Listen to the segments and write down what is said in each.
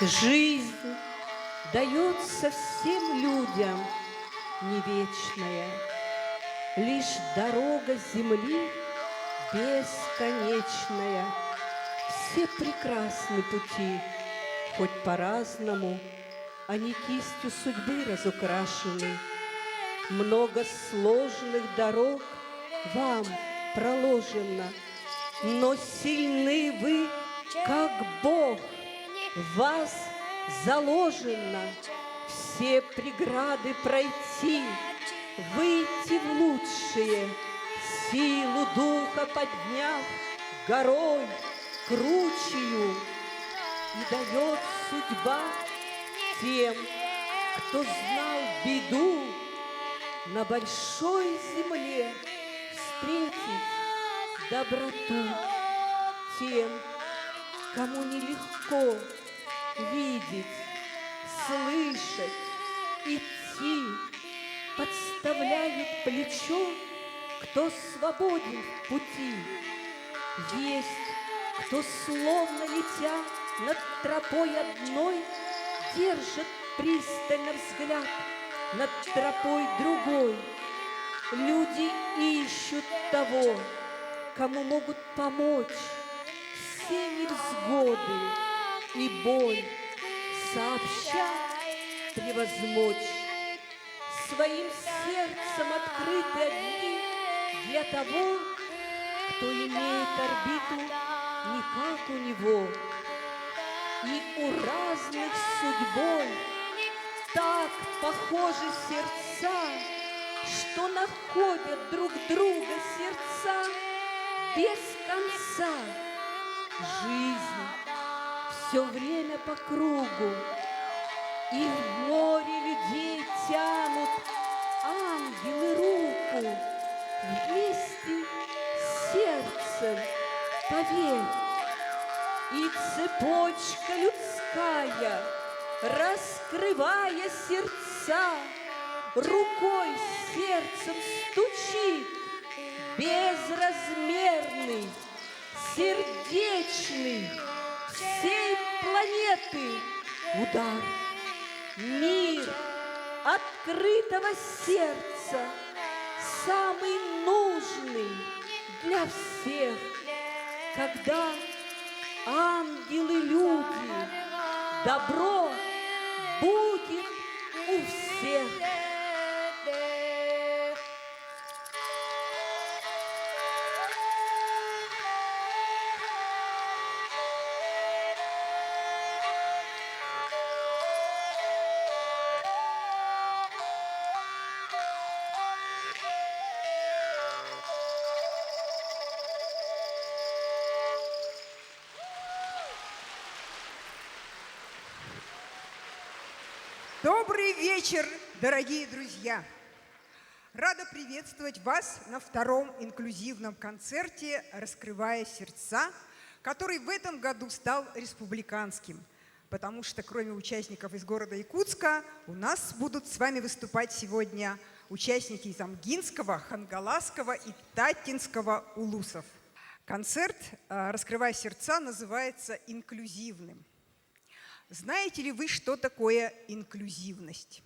Жизнь дается всем людям не вечная, лишь дорога земли бесконечная. Все прекрасны пути, хоть по-разному, они кистью судьбы разукрашены. Много сложных дорог вам проложено, но сильны вы, как Бог, в вас заложено все преграды пройти, выйти в лучшее, силу духа подняв горой кручею. И дает судьба тем, кто знал беду, на большой земле встретить доброту. Тем, кому нелегко видеть, слышать, идти, подставляет плечо, кто свободен в пути. Есть, кто, словно летя над тропой одной, держит пристально взгляд над тропой другой. Люди ищут того, кому могут помочь все невзгоды и боль сообща превозмочь. Своим сердцем открыты одни для того, кто имеет орбиту не как у него. И у разных судьбой так похожи сердца, что находят друг друга сердца без конца. Жизнь все время по кругу, и в море людей тянут ангелы руку. Вместе с сердцем, поверь, и цепочка людская, раскрывая сердца, рукой сердцем стучит безразмерный, сердечный всей планеты удар. Мир открытого сердца самый нужный для всех, когда ангелы-люди, добро будет у всех. Добрый вечер, дорогие друзья! Рада приветствовать вас на втором инклюзивном концерте «Раскрывая сердца», который в этом году стал республиканским, потому что кроме участников из города Якутска у нас будут с вами выступать сегодня участники из Амгинского, Хангаласского и Татинского улусов. Концерт «Раскрывая сердца» называется инклюзивным. Знаете ли вы, что такое инклюзивность?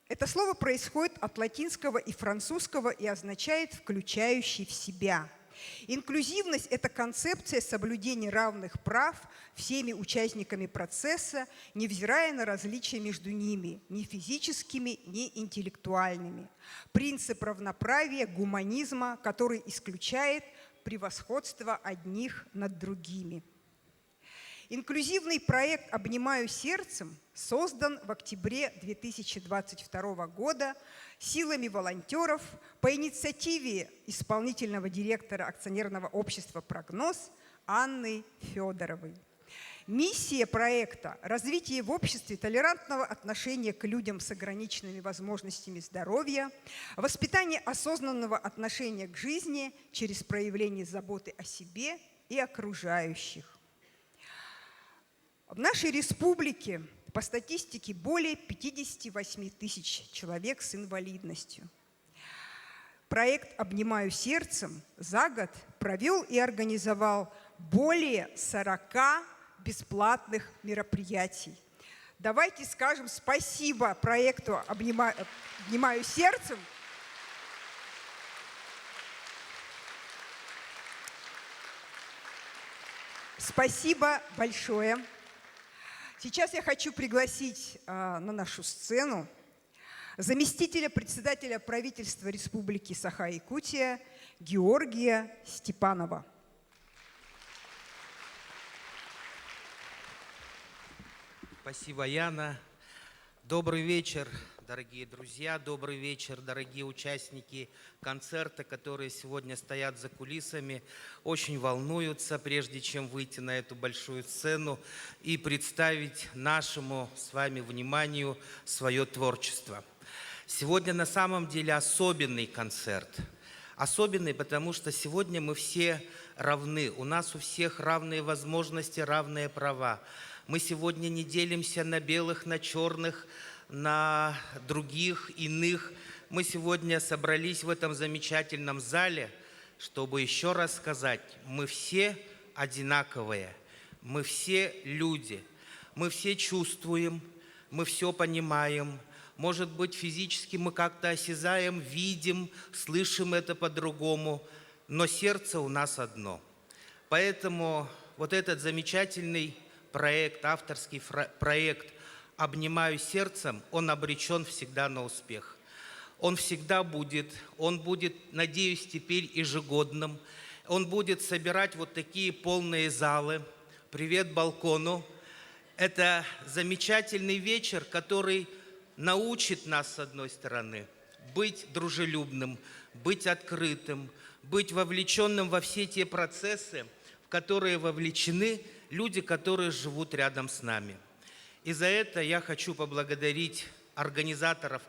Это слово происходит от латинского и французского и означает «включающий в себя». Инклюзивность – это концепция соблюдения равных прав всеми участниками процесса, невзирая на различия между ними, ни физическими, ни интеллектуальными. Принцип равноправия, гуманизма, который исключает превосходство одних над другими. Инклюзивный проект «Обнимаю сердцем» создан в октябре 2022 года силами волонтеров по инициативе исполнительного директора акционерного общества «Прогноз» Анны Федоровой. Миссия проекта – развитие в обществе толерантного отношения к людям с ограниченными возможностями здоровья, воспитание осознанного отношения к жизни через проявление заботы о себе и окружающих. В нашей республике по статистике более 58 тысяч человек с инвалидностью. Проект «Обнимаю сердцем» за год провел и организовал более 40 бесплатных мероприятий. Давайте скажем спасибо проекту «Обнимаю сердцем». Спасибо большое. Сейчас я хочу пригласить на нашу сцену заместителя председателя правительства Республики Саха-Якутия Георгия Степанова. Спасибо, Яна. Добрый вечер, дорогие друзья, добрый вечер, дорогие участники концерта, которые сегодня стоят за кулисами, очень волнуются, прежде чем выйти на эту большую сцену и представить нашему с вами вниманию свое творчество. Сегодня на самом деле особенный концерт. Особенный, потому что сегодня мы все равны, у нас у всех равные возможности, равные права. Мы сегодня не делимся на белых, на черных, на других, иных. Мы сегодня собрались в этом замечательном зале, чтобы еще раз сказать, мы все одинаковые, мы все люди, мы все чувствуем, мы все понимаем. Может быть, физически мы как-то осязаем, видим, слышим это по-другому, но сердце у нас одно. Поэтому вот этот замечательный проект, авторский проект «Обнимаю сердцем», он обречен всегда на успех. Он всегда будет, он будет, надеюсь, теперь ежегодным. Он будет собирать вот такие полные залы. Привет балкону. Это замечательный вечер, который научит нас, с одной стороны, быть дружелюбным, быть открытым, быть вовлеченным во все те процессы, в которые вовлечены люди, которые живут рядом с нами. И за это я хочу поблагодарить организаторов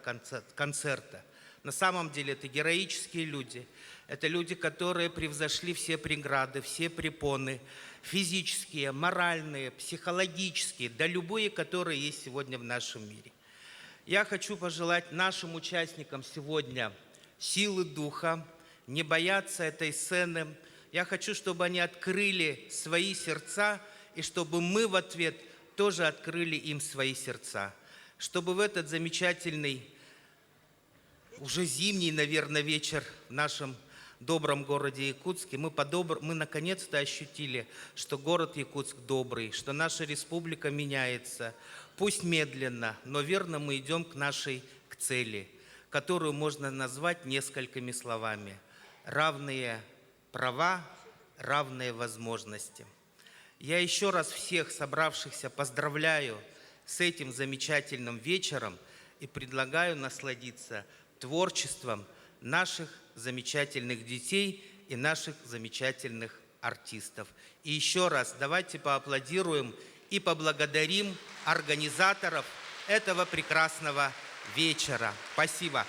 концерта. На самом деле это героические люди. Это люди, которые превзошли все преграды, все препоны, физические, моральные, психологические, да любые, которые есть сегодня в нашем мире. Я хочу пожелать нашим участникам сегодня силы духа, не бояться этой сцены. Я хочу, чтобы они открыли свои сердца, и чтобы мы в ответ тоже открыли им свои сердца. Чтобы в этот замечательный, уже зимний, наверное, вечер в нашем добром городе Якутске мы наконец-то ощутили, что город Якутск добрый, что наша республика меняется. Пусть медленно, но верно мы идем к цели, которую можно назвать несколькими словами. Равные права, равные возможности. Я еще раз всех собравшихся поздравляю с этим замечательным вечером и предлагаю насладиться творчеством наших замечательных детей и наших замечательных артистов. И еще раз давайте поаплодируем и поблагодарим организаторов этого прекрасного вечера. Спасибо.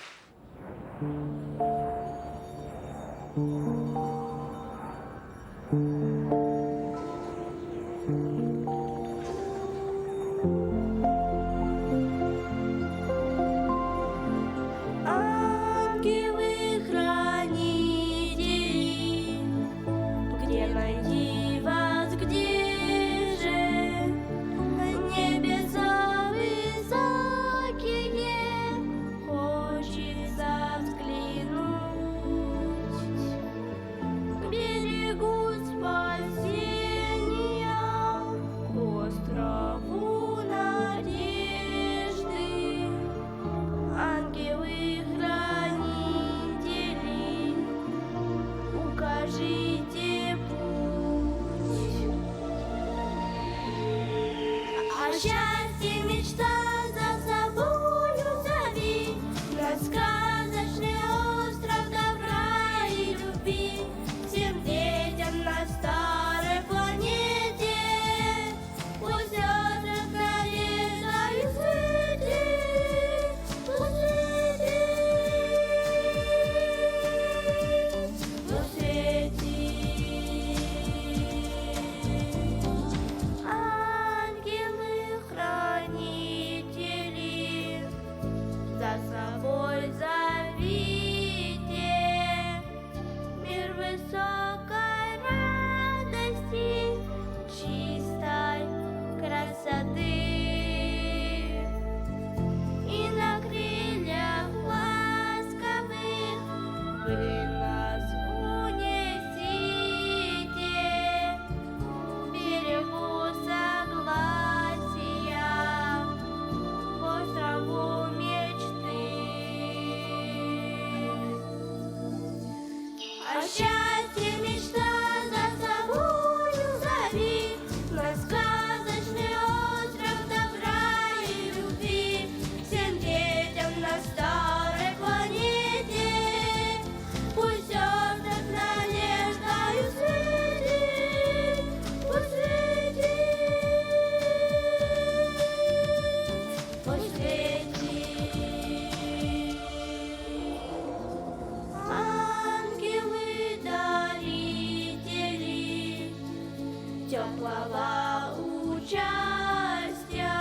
теплого участия.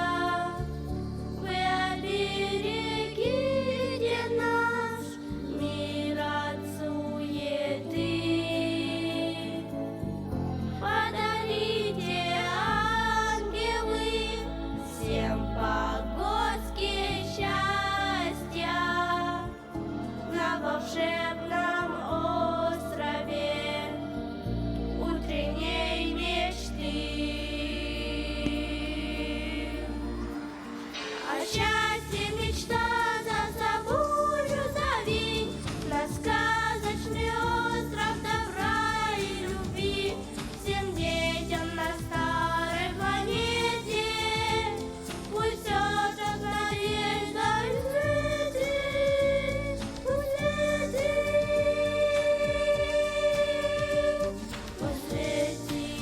Вы оберегите наш мир от суеты. Подарите, ангелы, всем погодские счастья на волшебном острове утренней мечты. А счастье мечта за собою зови на сказочный остров добра и любви. Всем детям на старой планете пусть все так надеждой светит, пусть светит, пусть светит,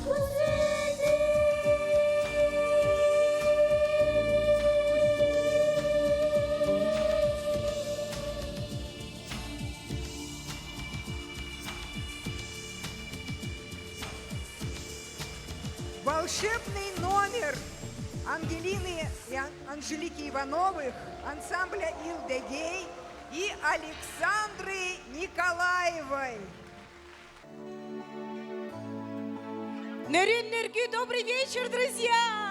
пусть светит. Волшебный номер Ангелины и Анжелики Ивановых, ансамбля Илдегей и Александры Николаевой. Нерин-нерги, добрый вечер, друзья!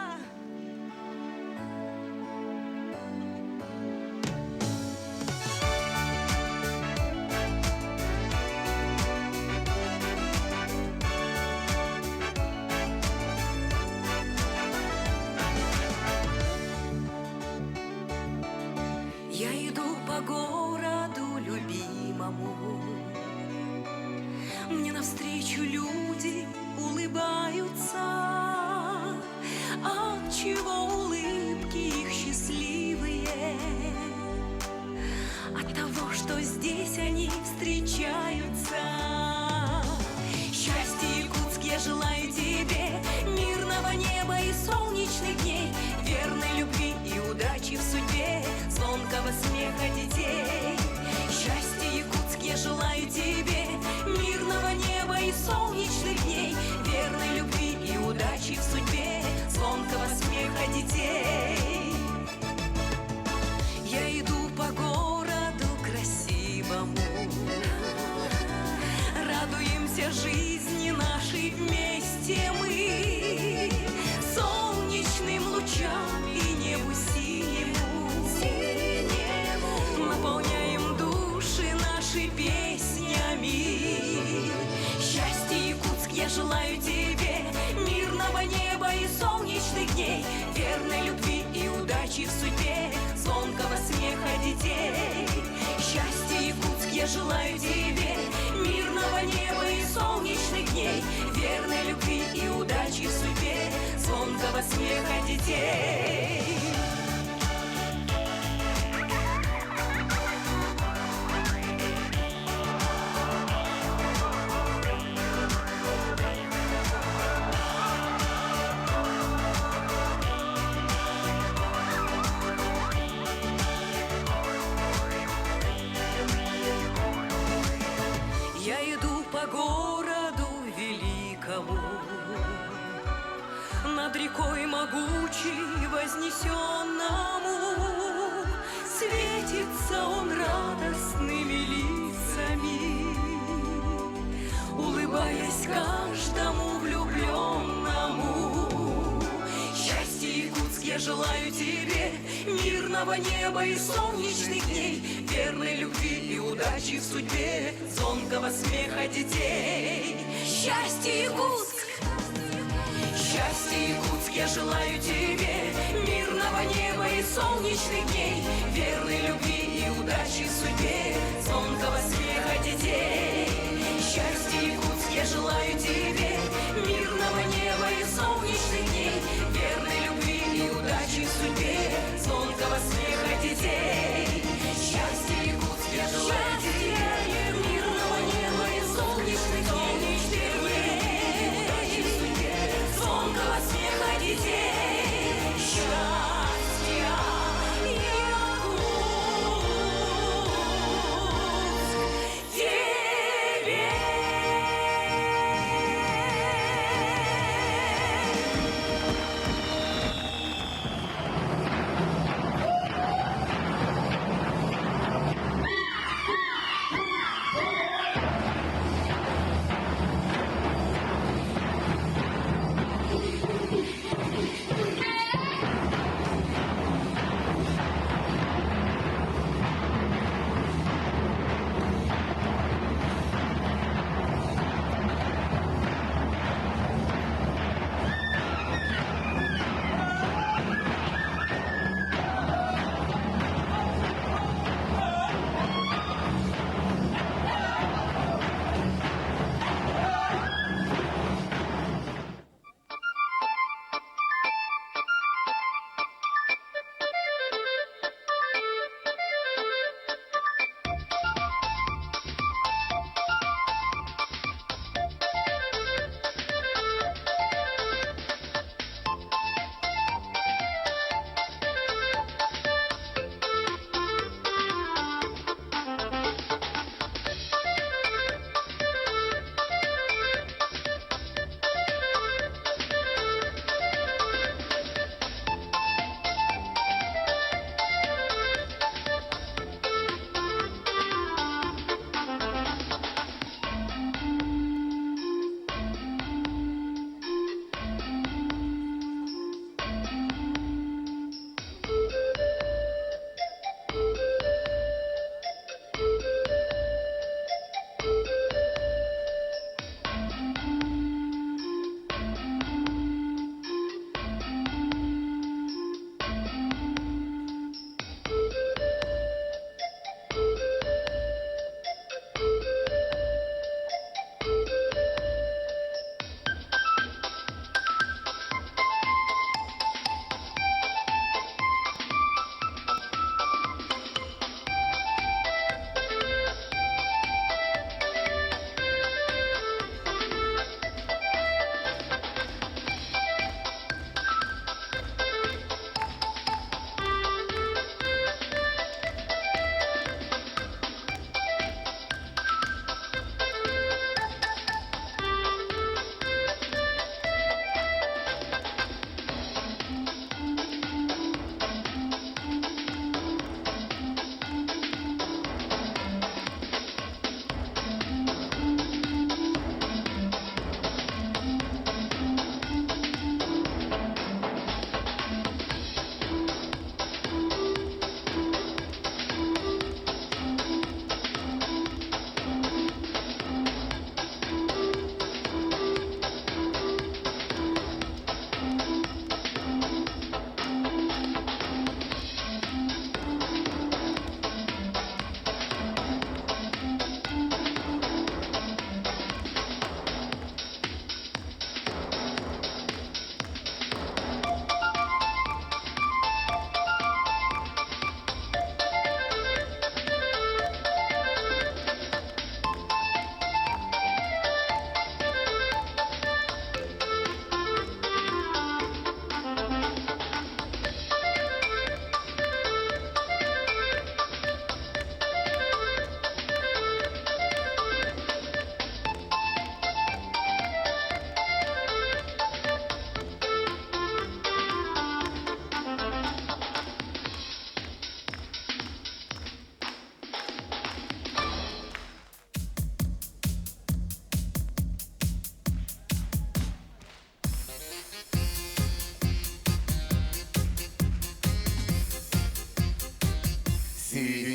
Я иду по городу любимому, мне навстречу люди улыбаются. Отчего улыбки их счастливые? От того, что здесь они встречаются. Счастье, Якутск, я желаю тебе, мирного неба и солнечных дней, верной любви и удачи в судьбе, звонкого смеха детей. Счастье, Якутск, я желаю тебе, мирного неба и солнечных дней, верной любви и удачи в судьбе, звонкого смеха детей. Я иду по городу красивому, радуемся жизни нашей вместе мы, солнечным лучам и небу синему, наполняем души наши песнями. Счастье, Якутск, я желаю тебе, мирного неба и солнечных дней, верной любви и удачи в судьбе, звонкого смеха детей. Счастье, Якутск, я желаю тебе, мирного неба и солнечных дней, верной любви и удачи в судьбе, звонкого смеха детей. Я иду по городу великому, над рекой могучей вознесенному, светится он радостными лицами, улыбаясь каждому влюбленному. Счастье, Якутск, я желаю тебе, мирного неба и солнечных дней, верной любви и удачи в судьбе, звонкого смеха детей. Счастье, Якутск! Счастье, Якутск, я желаю тебе, мирного неба и солнечных дней, верной любви и удачи в судьбе, звонкого смеха детей. Счастье, Якутск, я желаю тебе, мирного неба и солнечных дней, верной любви и удачи в судьбе, звонкого смеха детей. Счастье, Якутск, я желаю тебе, мирного неба и солнечных дней, верной удачи в судьбе, звонкого смеха детей. Счастье, Якутск, тебе.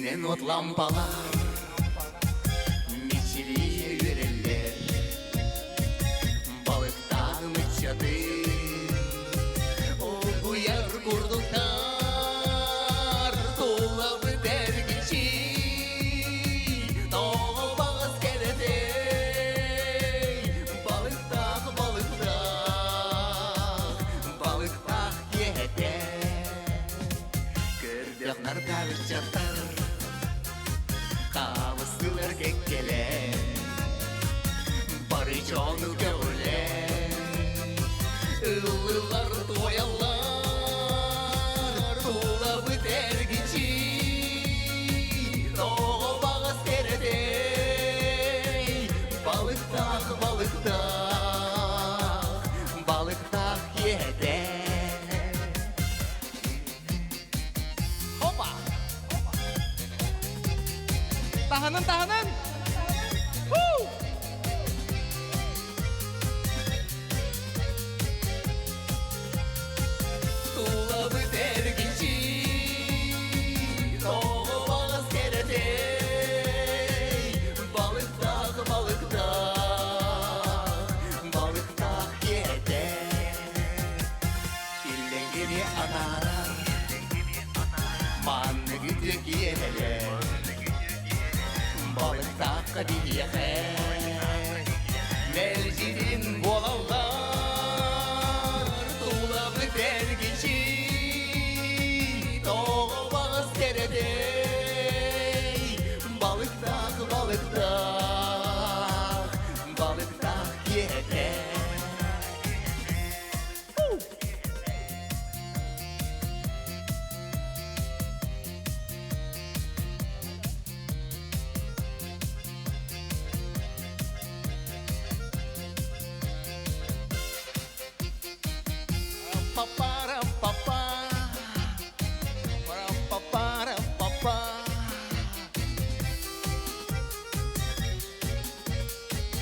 Сенен от лампалар Мечелие үйрелер Балықтан үтчаты Уяр курдуктар Тулап дергичи Тоғы бағыз келетей Балықтақ, балықтақ Балықтақ ете Көрдіқ нардар жаттар Қавысылар кеккеле Бары жоңыл көңіле Ылылар тоялар Тулап тергичи Тоғы бағыз кередей Балықтақ, балықтақ Балықтақ ете Хопа! Tahanan, tahanan! Woo! Tulabı dergici Toğu bağız keretey Balıktak, balıktak Balıktak yete İlden geri anarar Manı güdük yemeler Balıktak diyehe Mercidin bolallar Tulabı dergici Toğu bağız keredey Balıktak, balıktak Balıktak yete Па-па-ра-па-па. Па-ра-па-па-ра-па-па.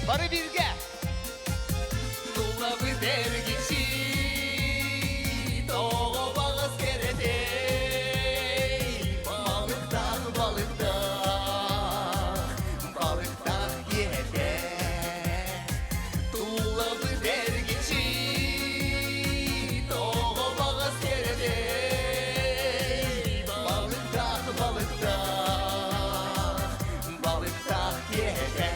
Bari birge. Dolabı dergici. Toğu bağız keretey. Balıktan, balıktan. Balıktan yete. Dolabı dergici. Toğu bağız keretey. Balıktan, balıktan. Balıktan yete.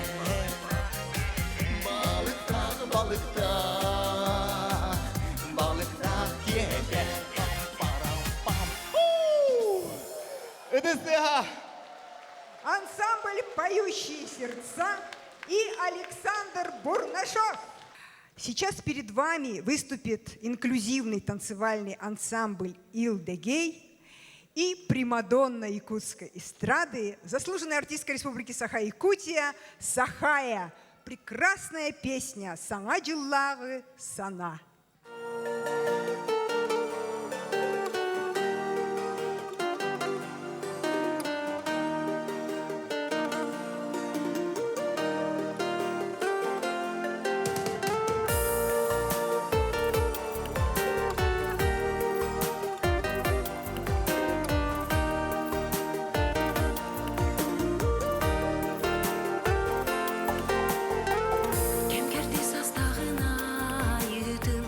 Balıktan, balıktan. Balıktan yete. Пам-парам-пам. Это СТХ. Ансамбль «Поющие сердца» и Александр Бурнашов. Сейчас перед вами выступит инклюзивный танцевальный ансамбль «Илдегей» и примадонна якутской эстрады, заслуженная артистка Республики Саха-Якутия Сахая. Прекрасная песня «Саңа жыллағы сана». Кем керді састағына егітім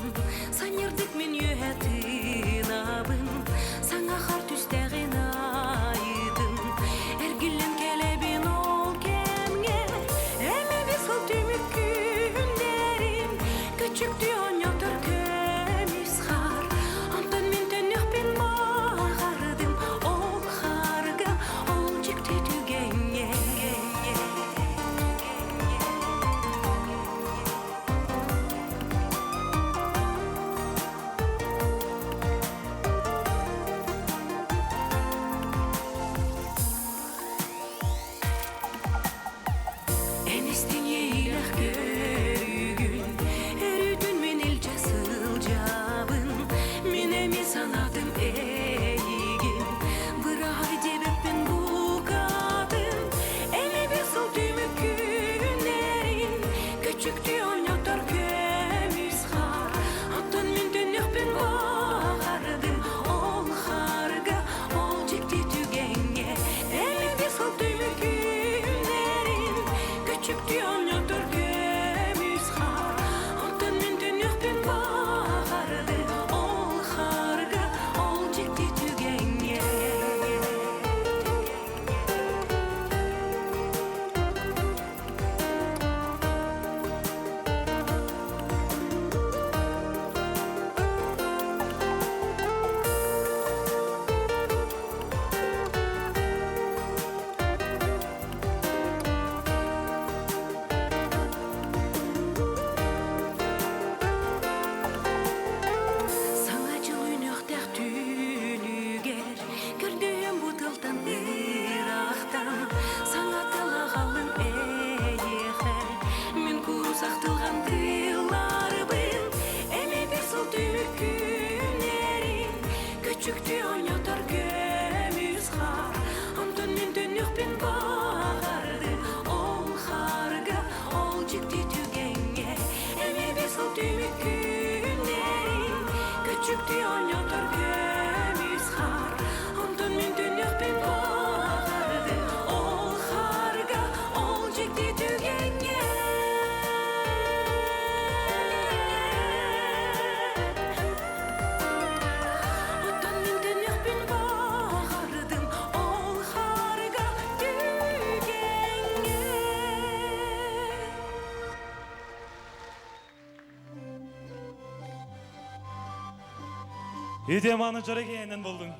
Идем аны жөрегенен болдың.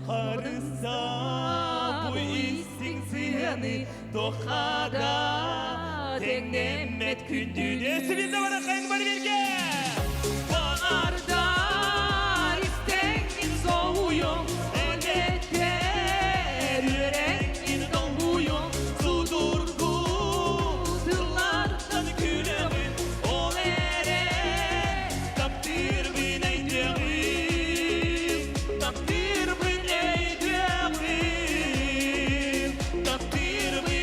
Қарыса бұй істің сыяны тоқада теңдемет күндіне Сібінде бара қайын бар берге Бағарда істеңін соуым Әлеттер үреңін долгуым Судургу тылардан күлемін Ол әре таптыр бін әйдеғim Таптыр бін әйдеғim Таптыр бін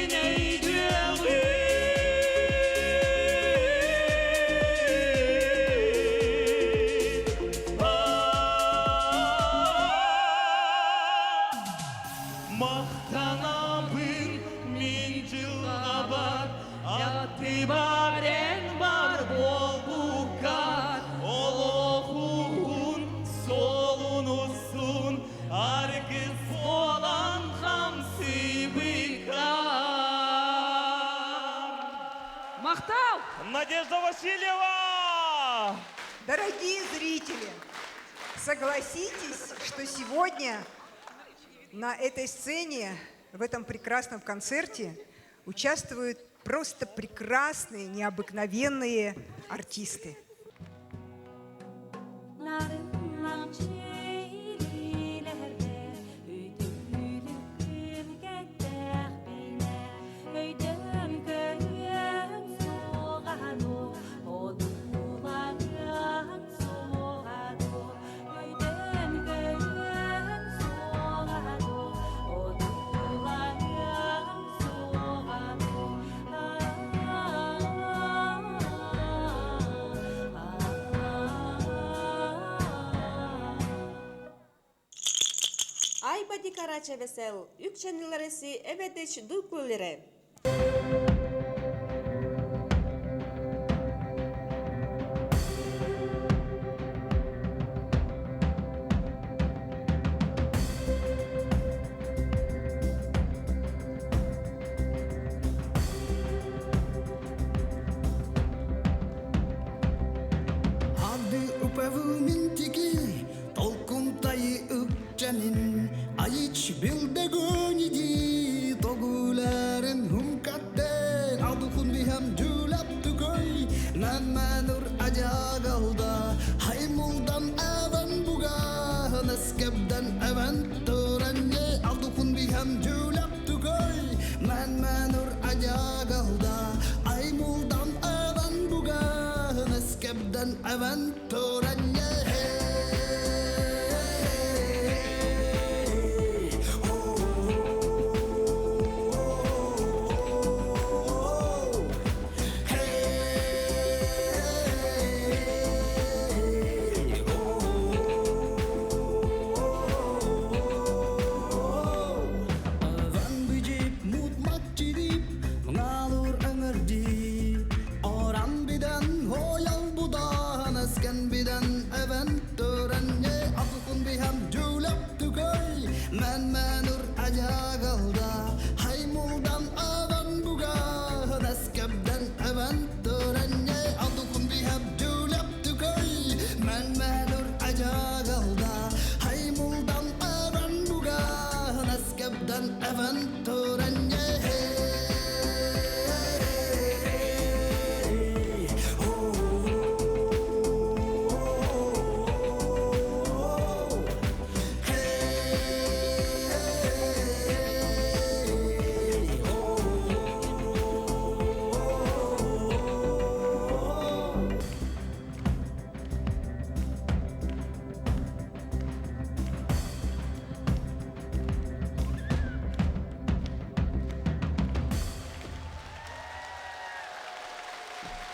Мақтанамын мен жылға бар Аты бар, ән бар, бол бұқар Ол оқуын, солын ұсын Аргыз болан қамсы бұқар Мақтау! Надежда Васильева! Дорогие зрители, согласитесь, что сегодня на этой сцене, в этом прекрасном концерте участвуют просто прекрасные, необыкновенные артисты. Айбади Карача весел, Ükçenlileresi evedeç duyguları. Adı upavu mintiki, tolkun tayı Ükçenin Ayıç bilbegoni di toguların humkatten Adukun biham julap tukoy Namanur ajagalda Haymuldan avan buga Naskabdan avan toranye Adukun biham julap tukoy Namanur ajagalda Haymuldan avan buga Naskabdan avan toranye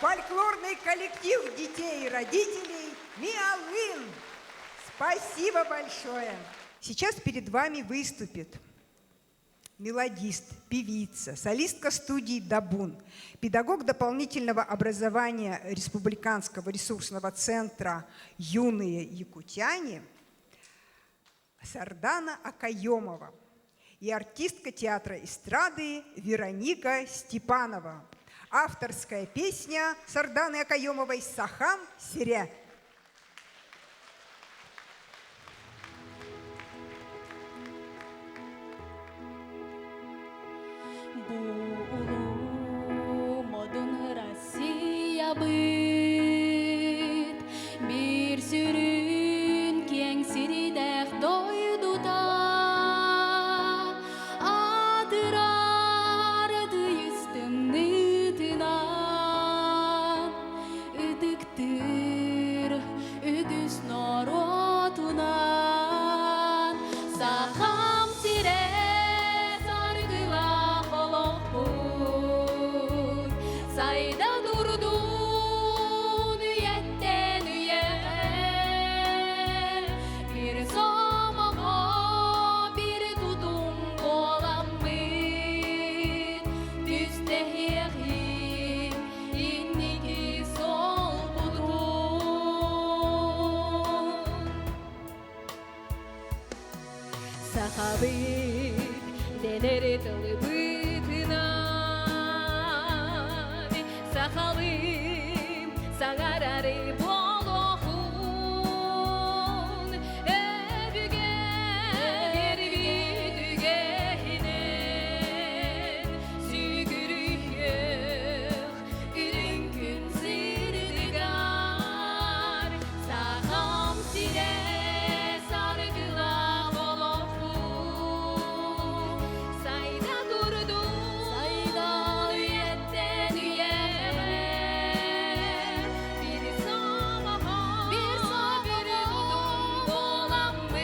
фольклорный коллектив детей и родителей «Миалын». Спасибо большое. Сейчас перед вами выступит мелодист, певица, солистка студии «Дабун», педагог дополнительного образования Республиканского ресурсного центра «Юные якутяне» Сардана Акаемова и артистка театра эстрады Вероника Степанова. Авторская песня Сарданы Акаемовой «Сахам Сире». Modern Россия бит bir sürün кең сиридех дойдута адырарды үстімні тынан үтіктір үгіс наротунан сахам сире саргыла холопуй сайда дурдун үйеттен үйе bir somama bir tutum kolamın düstehiyim inniki sol budun Sahabit deneri tılıbıtından Sakalım sagararı bolohun Evge dügehinen Sügürüyük ürünkün sirdigar Saham sire sargıla bolohun Sayda durdu sayda üyetten üyeme Bir sabaha bir udum dolanmış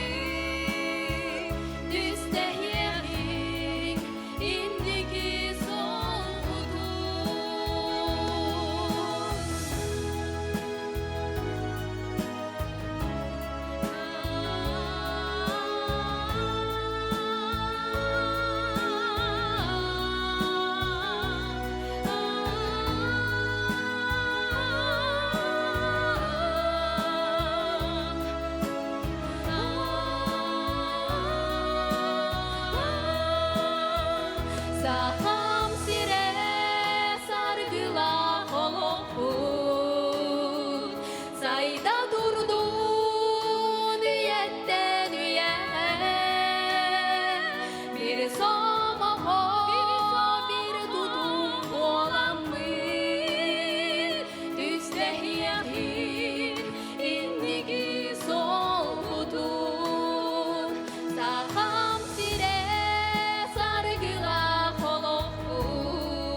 Düstehyelik indiki Saham sire sargıla holopun Sayda durdun üyetten üye Bir somaho bir tutum kolanmış Düstehiyahir inniki sol budun Saham sire sargıla holopun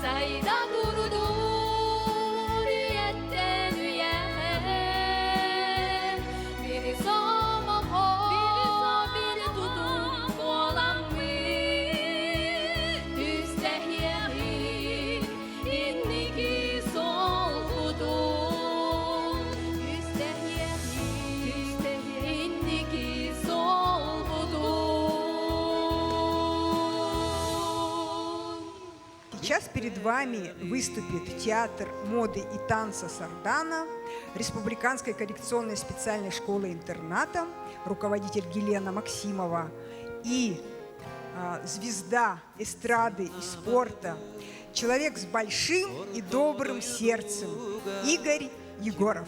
Sayda durdur üyetten üye Bir somaho bir tutum kolanmış Düstehiyahir inniki sol budun Düstehiyahir inniki sol budun Сейчас перед вами выступит театр моды и танца «Сардана», Республиканской коррекционной специальной школы-интерната, руководитель Елена Максимова и звезда эстрады и спорта, человек с большим и добрым сердцем Игорь Егоров.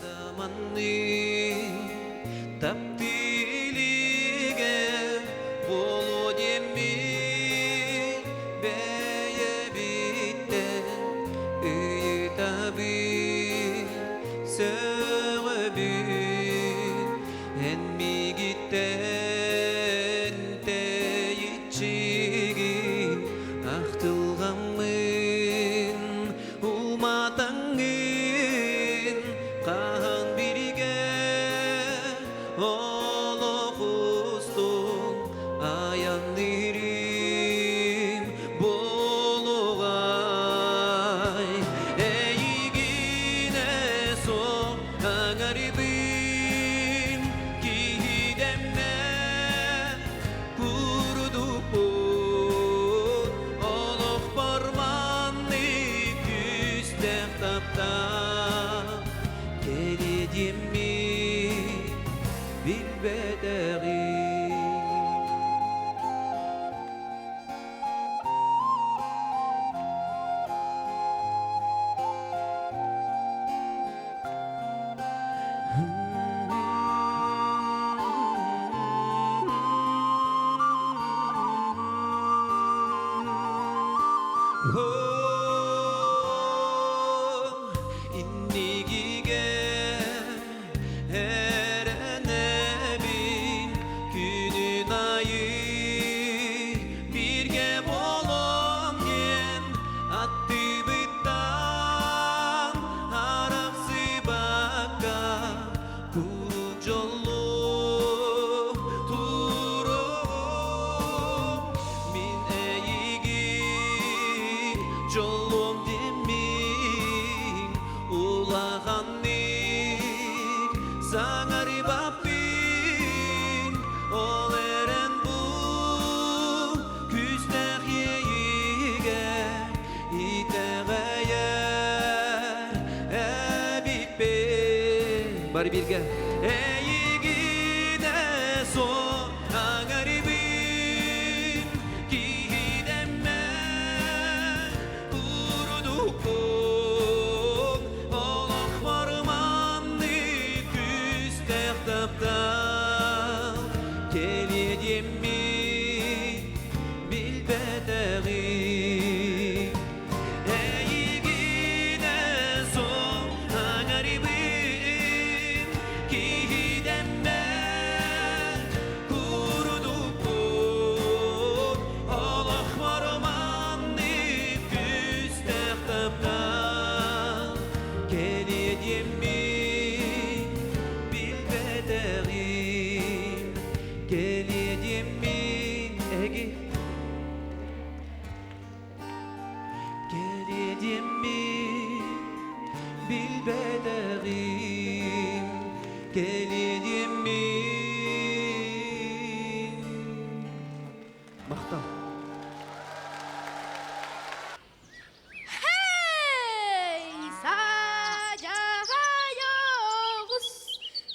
Ayan dirim bolugay Sangari bapin oleren bu küstek yeyige iteveye ebipe bari birge eyigine so nagaribin kihidemme urudukon olak varmanni küstek taptal kelidimmi bilbedegi eyigine so nagaribin kihidemme kurudukon olak varmanni küstek taptal kelidimmi bilbedegi kelidimmi egi kelidimmi bilbedegi kelidimmi Maqtal Hey, sacayoğuz,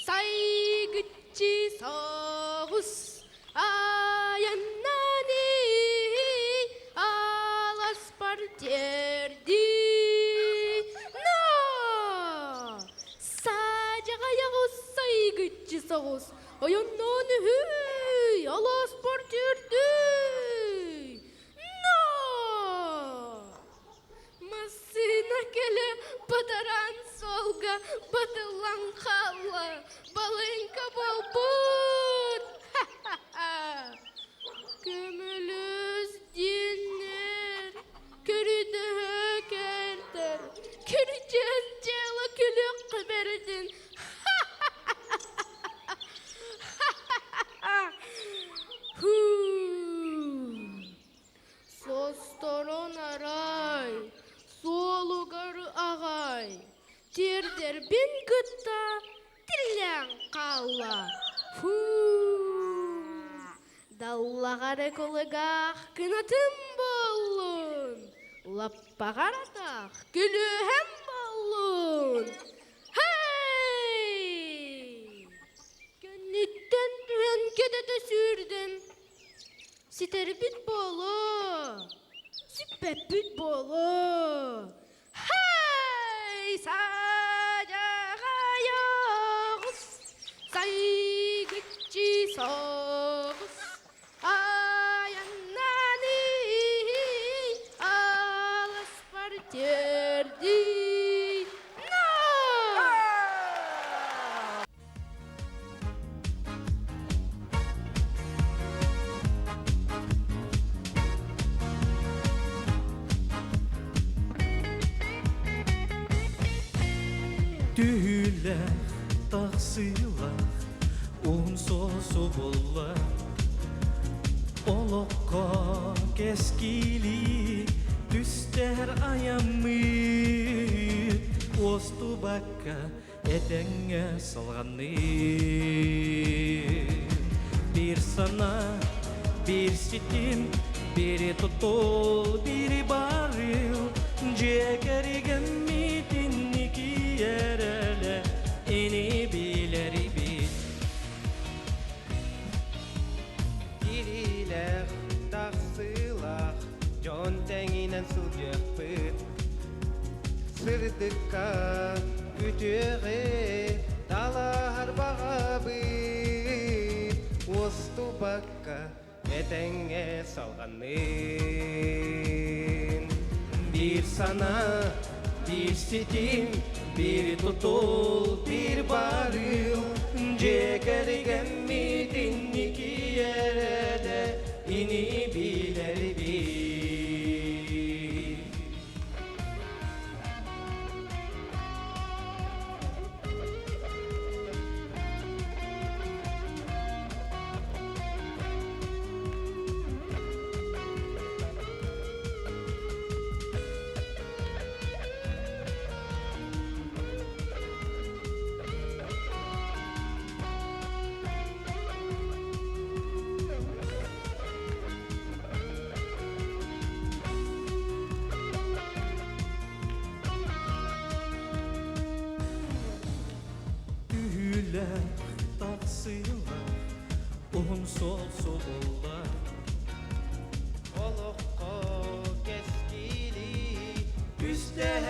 saygıcı soğuz, ayanani alas parterdi. No, sacayoğuz, saygıcı soğuz, ayanani alas parterdi. No. Masina келе батаран солга, батылан хала, балынка болбут. Көміліз денер, көріді кердер, көріжен jelі күлік қыбердін. Состорон арай, солугары ағай, тердер бен гытта, тірлән қала. Даллағары колығақ кынатым болын, лаппағаратақ күліхем болын. Хей! Көнніттен түн кедеді сүрдін, ситер бит болы, süppet bit bolu. Hey, sacayoğuz, saygıcı soğuz, ayanani alas parterdi. No! Tühüller, taqsılar, un sosu bullar Olokka keskili, tüster ayamı Ostu bakka etenge salğanı Bir sana, bir sitim, biri tutul, biri baril Cekerigen mitin iki yerele, ini bileri bit Kiriler, taqsılar, jon tenginen sucukpıt Sırdıkka, ütüğe, dalar bağabıt Ostu bakka, etenge salğanın Bir sana, bir sitim, bir tutul, bir baril Cekerigen mitin iki yerede ini bileri bir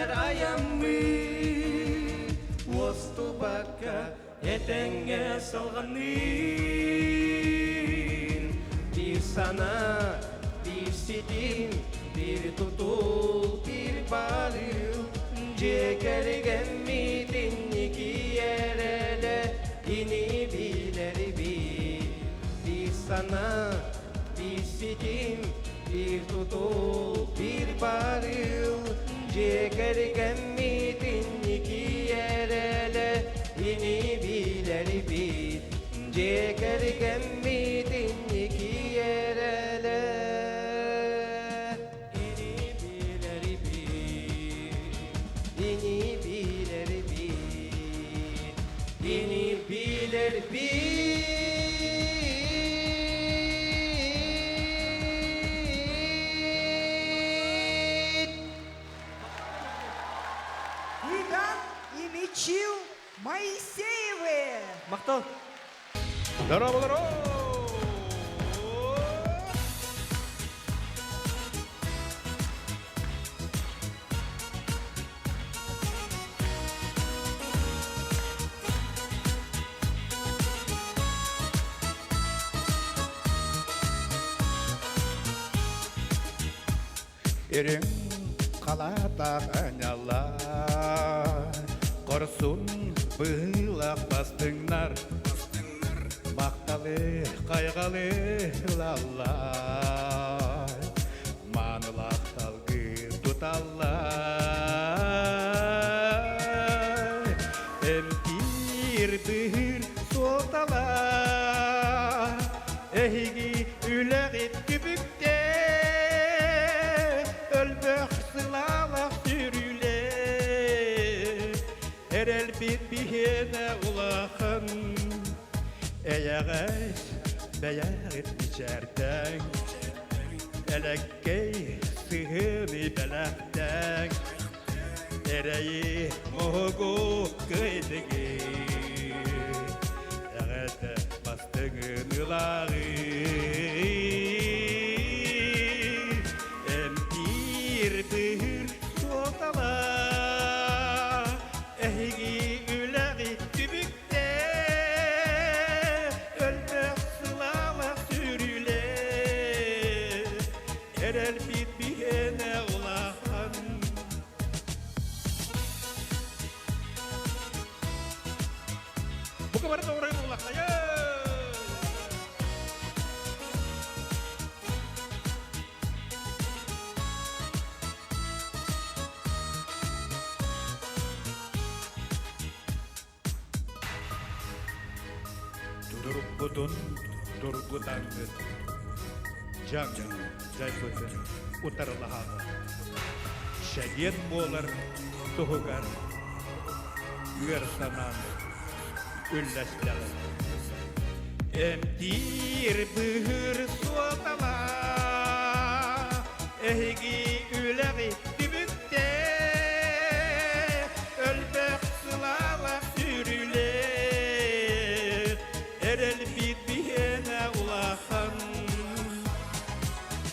аяммы Осту бакка етеңе салғанын Bir sana, bir sitin, bir tutul, bir barıl Cekergen mitin iki yerele ini bileri bir sana, bir sitin, bir tutul, bir barıl Cekergen mitin iki yerele ini bileri bir Cekergen mitin iki yerele ini bileri bir ini bileri bir ini bileri bir Идан и Мичил Моисеевы. Мақтал. Здорово, здорово! Erin kalata anyala Korsun bıhlak bastınlar Maqtalı, qayğalı lallar Manılaq talgı tutallar Emtir bühür soltalar Ehigi üleğit kübükte Ölbök sılalaq sürüler Erel bir bihene ulaqın Eğer beyağıt içerden Elekkey sığını belakten Ereyi muğu kıydığı Eğete bastığın ılağı Emtir bühür soltala Ehigi üleği tübükte Ölmek sılama sürüler Erel bitmeyene ulan Bu kadar da oraya ulakla ya Durgudun, durgudandı Can, zayfıdın, utarılahadı Şehir bolar, tuhugar Üersanan, ülleşler Emtir bühür suatala Ehgi üleği dibükte Ölbek sılala sürüler Erel bitmeyene ulaqan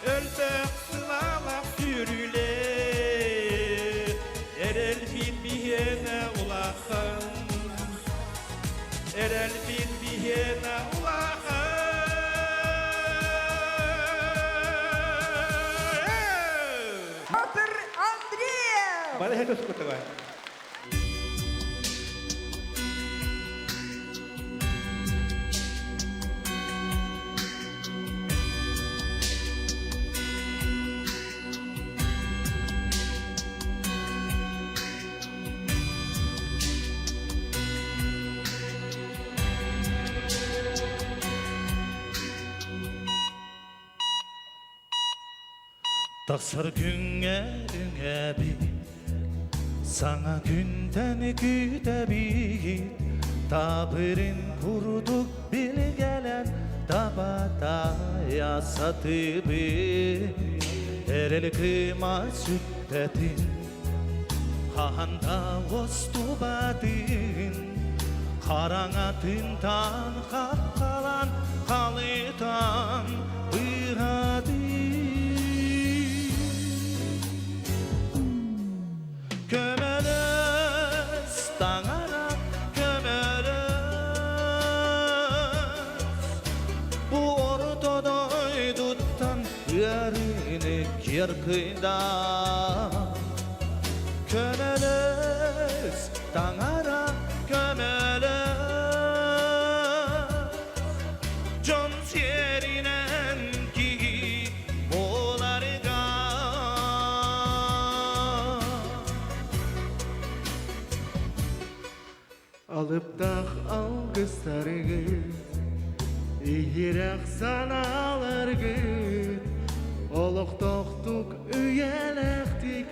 Ölbek sılala sürüler Erel bitmeyene ulaqan Erel bitmeyene ulaqan Петр Андреев. Bana henüz kutular Taqsır güngerine bir Sana günden güde bir Tabirin kurduk bilgelen Tabata yasatı bir Erel kıyma süddetin Hahanda ostubadın Karanatından kalkalan Kalıtan bıradın kıyda Kömelöz Dağara kömelöz Can yerinen ki olarga Alıp da algıslarını İhirak sanalargı Oluk tohtuk üyelektik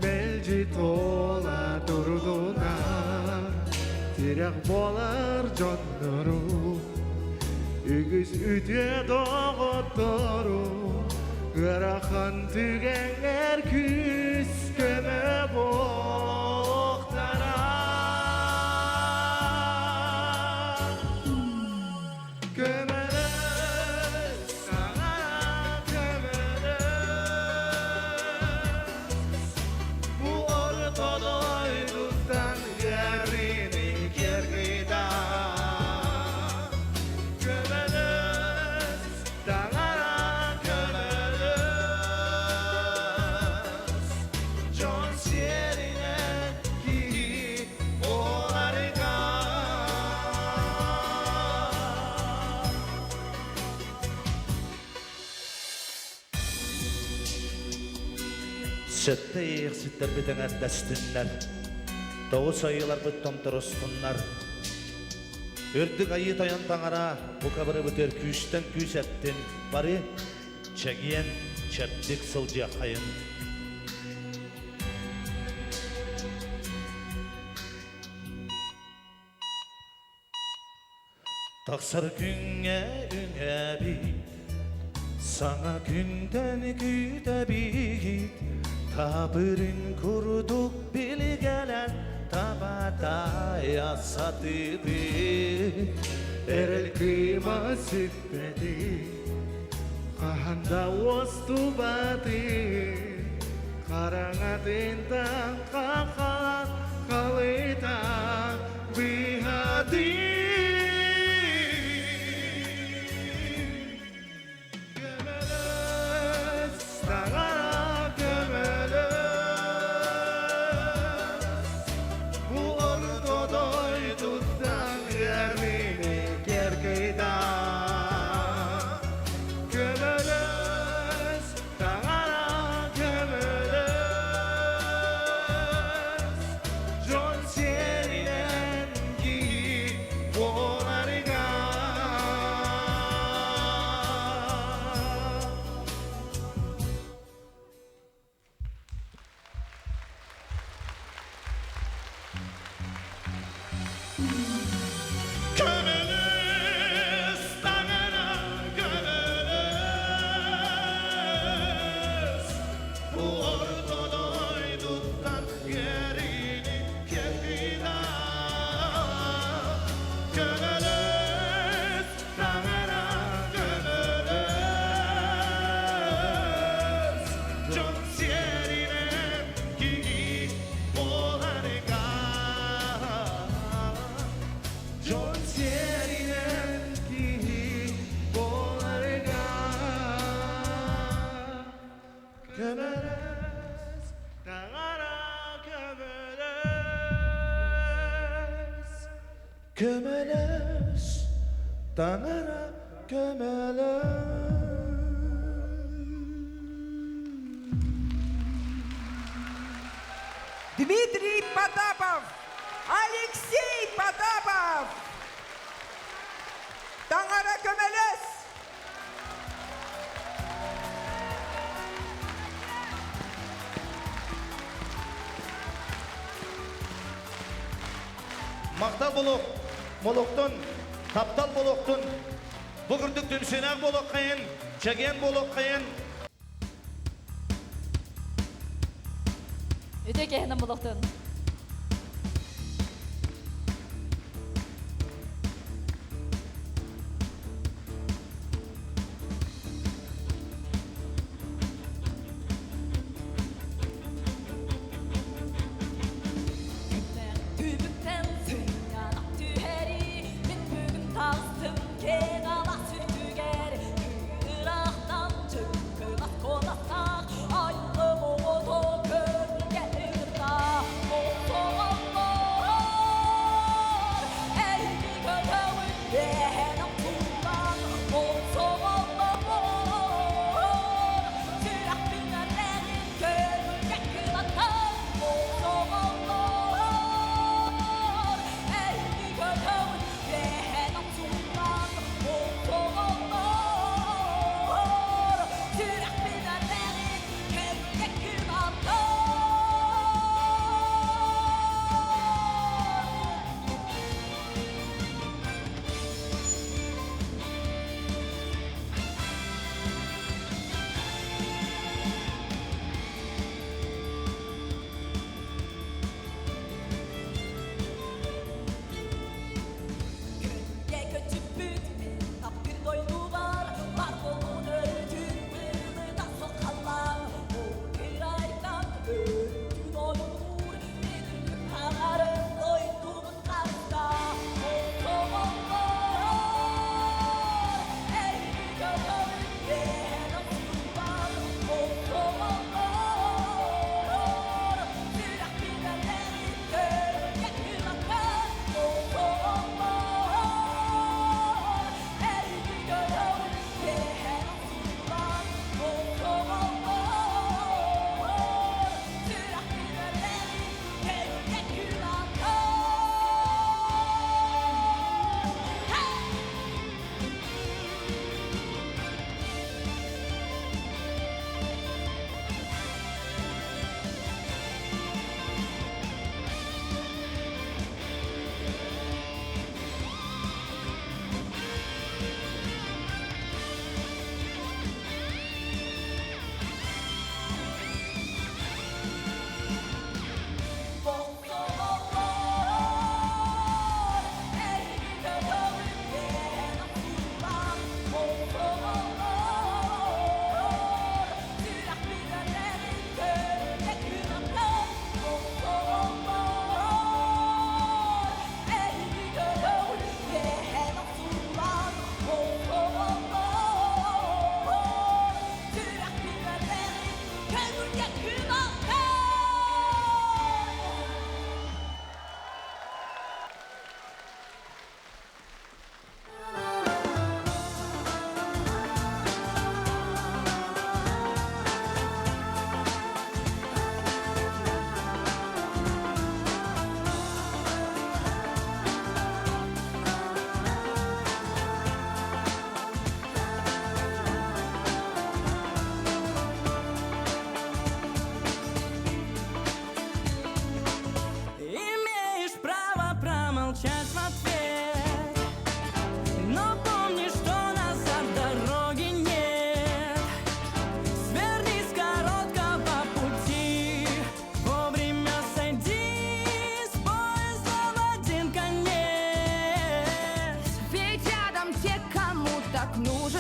Melci tola durduna Tirek bolar canları Ügüz üte doğutları Gırakan tügenger küs köme boğtara Kömelöz sana kömelöz Bu ortadoyduktan yerini kergida Kömelöz sana kömelöz Can yerine ki olarga Sütteyik sütter bitene destinler Doğu sayılar büttom turustunlar Ürdük ayı tayan tağara Bu kabırı büter küçten küç ettin Bari çegiyen çeptik sılcıya kayın Taksar günge üne bir Sana günden güde bit Tabırın kurduk bilgelen Tabata yasadıdı Erel kıyma sübbedi Kahanda vastu badi Karangadintan kakalan Kalitan bihadi Kömelöz Dağara kömelöz Bu ortadoyduktan yerini kergida Kömelöz Dağara kömelöz Can yerinen ki olarga Kömelöz Dağara kömelöz Bu ortadoyduktan yerini kergida Kömelöz Dağara kömelöz Can yerine ki olarga Can yerine ki olarga Kömelöz Dağara kömelöz Kömelöz Dağara kömelöz Дмитрий Потапов, Алексей Потапов, Таңара көмелөз. Maqtal boluq, moloqtun, taptal boluqtun Bugürdük tümsenak boluq kayın, çegen boluq kayın Öte kehinin buluktun. Tübükten suyana tüheri Min bugün tastım kenala sütüger Irak'tan çıkmaz konasak Ay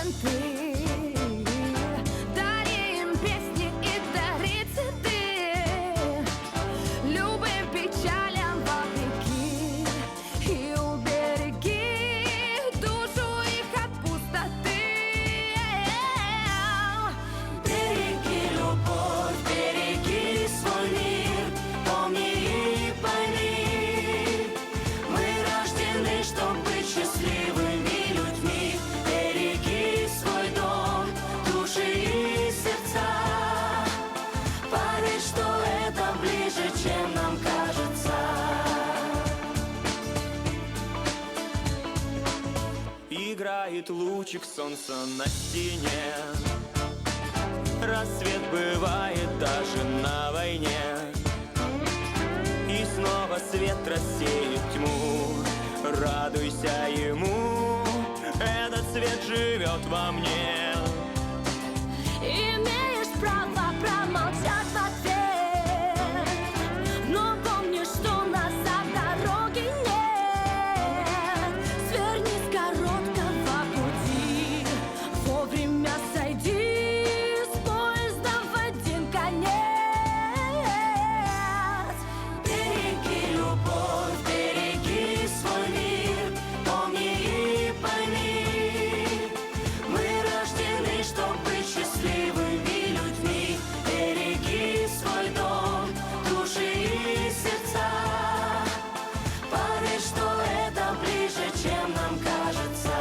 нужен ты. Дарим песни и дари цветы, любым печалям вопреки, и убереги душу их от пустоты. Береги любовь, береги свой мир, помни и пойми, мы рождены, чтоб быть счастливыми людьми. Береги свой дом, души и сердца, поверь, что это ближе, чем нам кажется. Играет лучик солнца на стене, рассвет бывает даже на войне, и снова свет рассеет тьму. Радуйся ему, этот свет живет во мне. Имеешь право промолчать в ответ, но помни, что назад дороги нет. Сверни с короткого пути, вовремя сойди с поезда в один конец. Береги любовь, береги свой мир, помни и пойми, мы рождены, чтоб быть счастливыми людьми. Береги свой дом, души и сердца, поверь, что это ближе, чем нам кажется.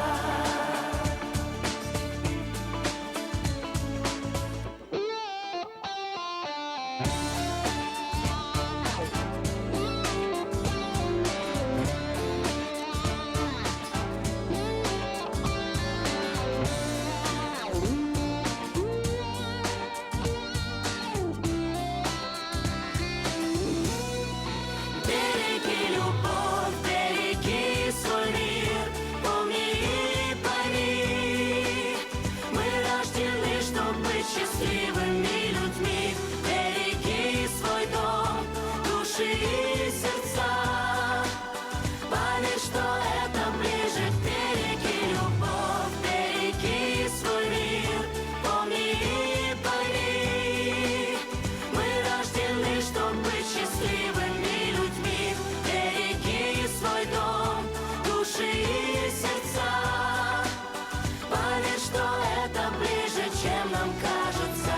Береги любовь, береги свой мир, помни и пойми, мы рождены, чтоб быть счастливыми людьми. Береги свой дом, души и сердца, поверь, что это ближе. Береги любовь, береги свой мир, помни и пойми, мы рождены, чтоб быть счастливыми людьми. Береги свой дом, души и сердца, поверь, что это ближе, чем нам кажется.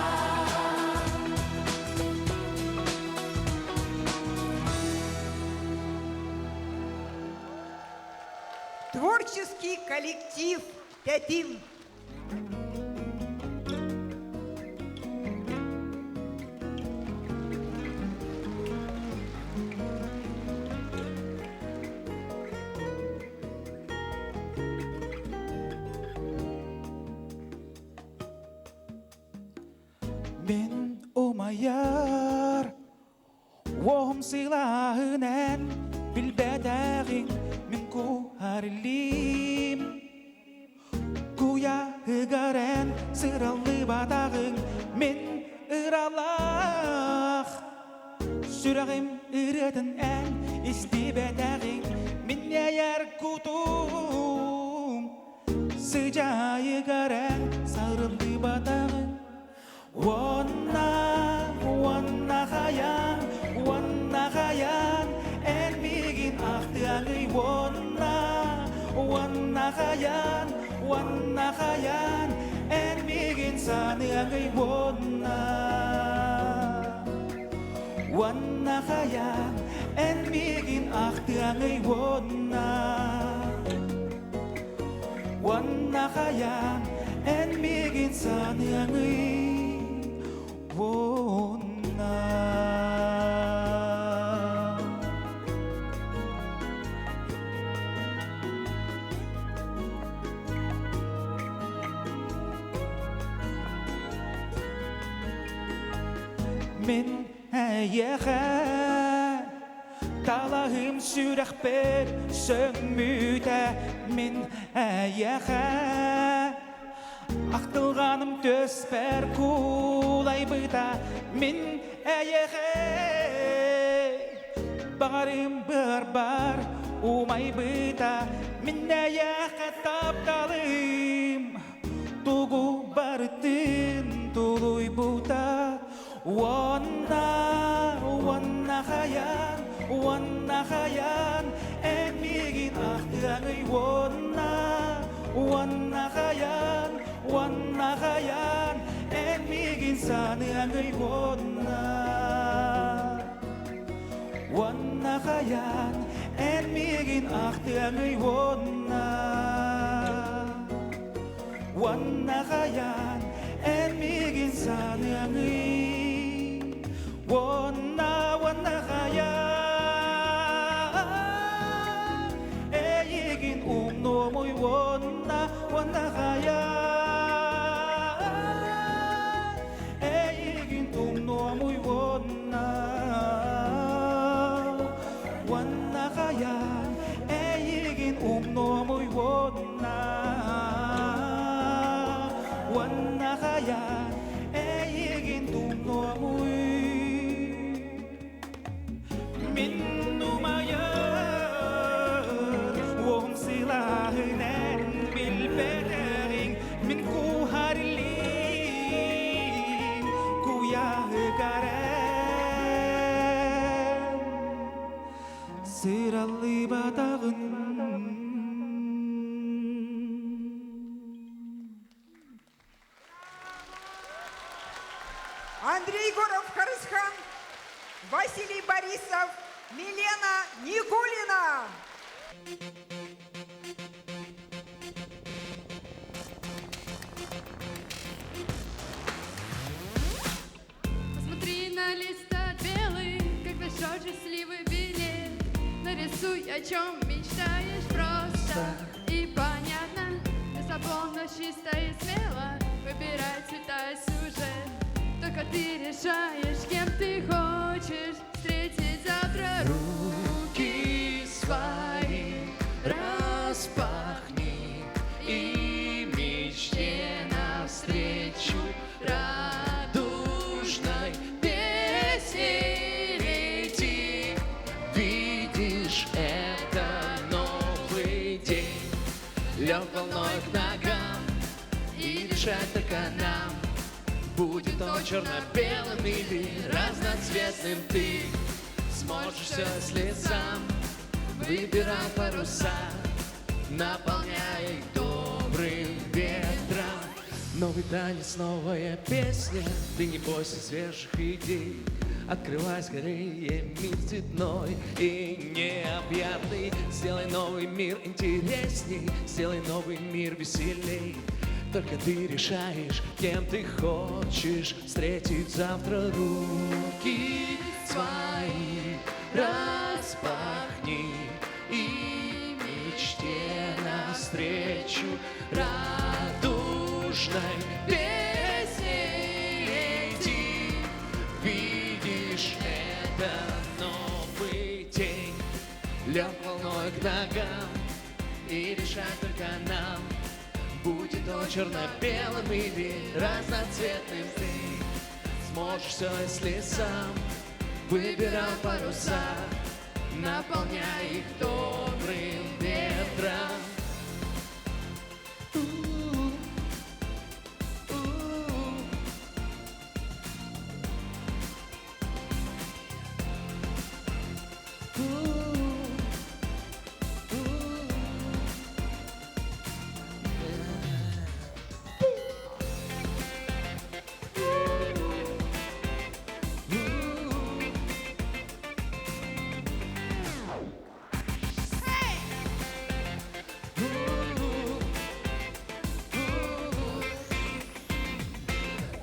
Творческий коллектив «Пятим». Мен омаяр, оғым сыйлағынан, білбәдәғин мен куарилим. Куя ыгаран сыралы батағын мен ыралақ. Сүрағым ырыдын ән істебәдәғин мен әйер кутум. Sıcağı garan sarıldı batağın. Wanna hayan elmigin ahtiyagı. Wanna hayan elmigin sanıyagı. Wanna hayan elmigin ahtiyagı. Wanna hayan elmigin sanıyagı. Мен әйеға талағым сүрәқ бір сөңмүйді. Мен әйеға ақтылғаным төс бәр кулай бұйда. Мен әйеға бағарым бар умай бұйда. Мен әйеға тапталым tugu baritin tuloy buta wanna kayan emigin aktangay wanna kayan emigin sanangay wanna kayan emigin aktangay wanna kayan emigin sanangay wanna kayan egin umnomoy wanna kayan egin umnomoy wanna kayan egin umnomoy wanna kayan egin umnomoy minnumayan wong sila hinen bilbering min kuharilin kuya hegaren sirali batagın Андрей Горов-Харысхан, Василий Борисов, Милена Никулина. Посмотри на листок белый, как большой счастливый билет. Нарисуй, о чем мечтаешь просто и понятно. Ты свободно, чисто и смело выбирай цвета и сюжет. Только ты решаешь, кем ты хочешь встретить завтра. Руки свои распахни и мечте навстречу радужной песне лети. Видишь, это новый день, лег волной к ногам и решать только нам. Будет он черно-белым или разноцветным, ты сможешь все, если сам выбирал паруса, наполняя их добрым ветром. Новый танец, новая песня, ты не бойся свежих идей. Открывай скорее мир цветной и необъятный. Сделай новый мир интересней, сделай новый мир веселей. Только ты решаешь, кем ты хочешь встретить завтра. Руки свои распахни и мечте навстречу радужной песне лети. Видишь, это новый день, лег волной к ногам и решать только нам. Будет он черно-белым или разноцветным, ты сможешь все, если сам выбирал паруса, наполняя их добрым ветром.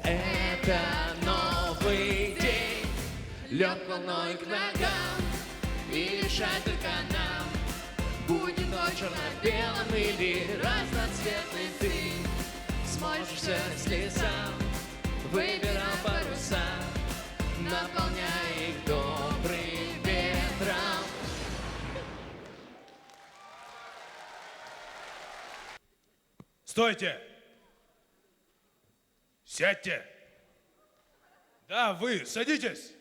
Это новый день, лег волной к ногам и решать только нам. Будет он черно-белым или разноцветным, ты сможешь все, если сам выбирал паруса, наполняя их добрым ветром. Стойте! Сядьте! Да, вы, садитесь!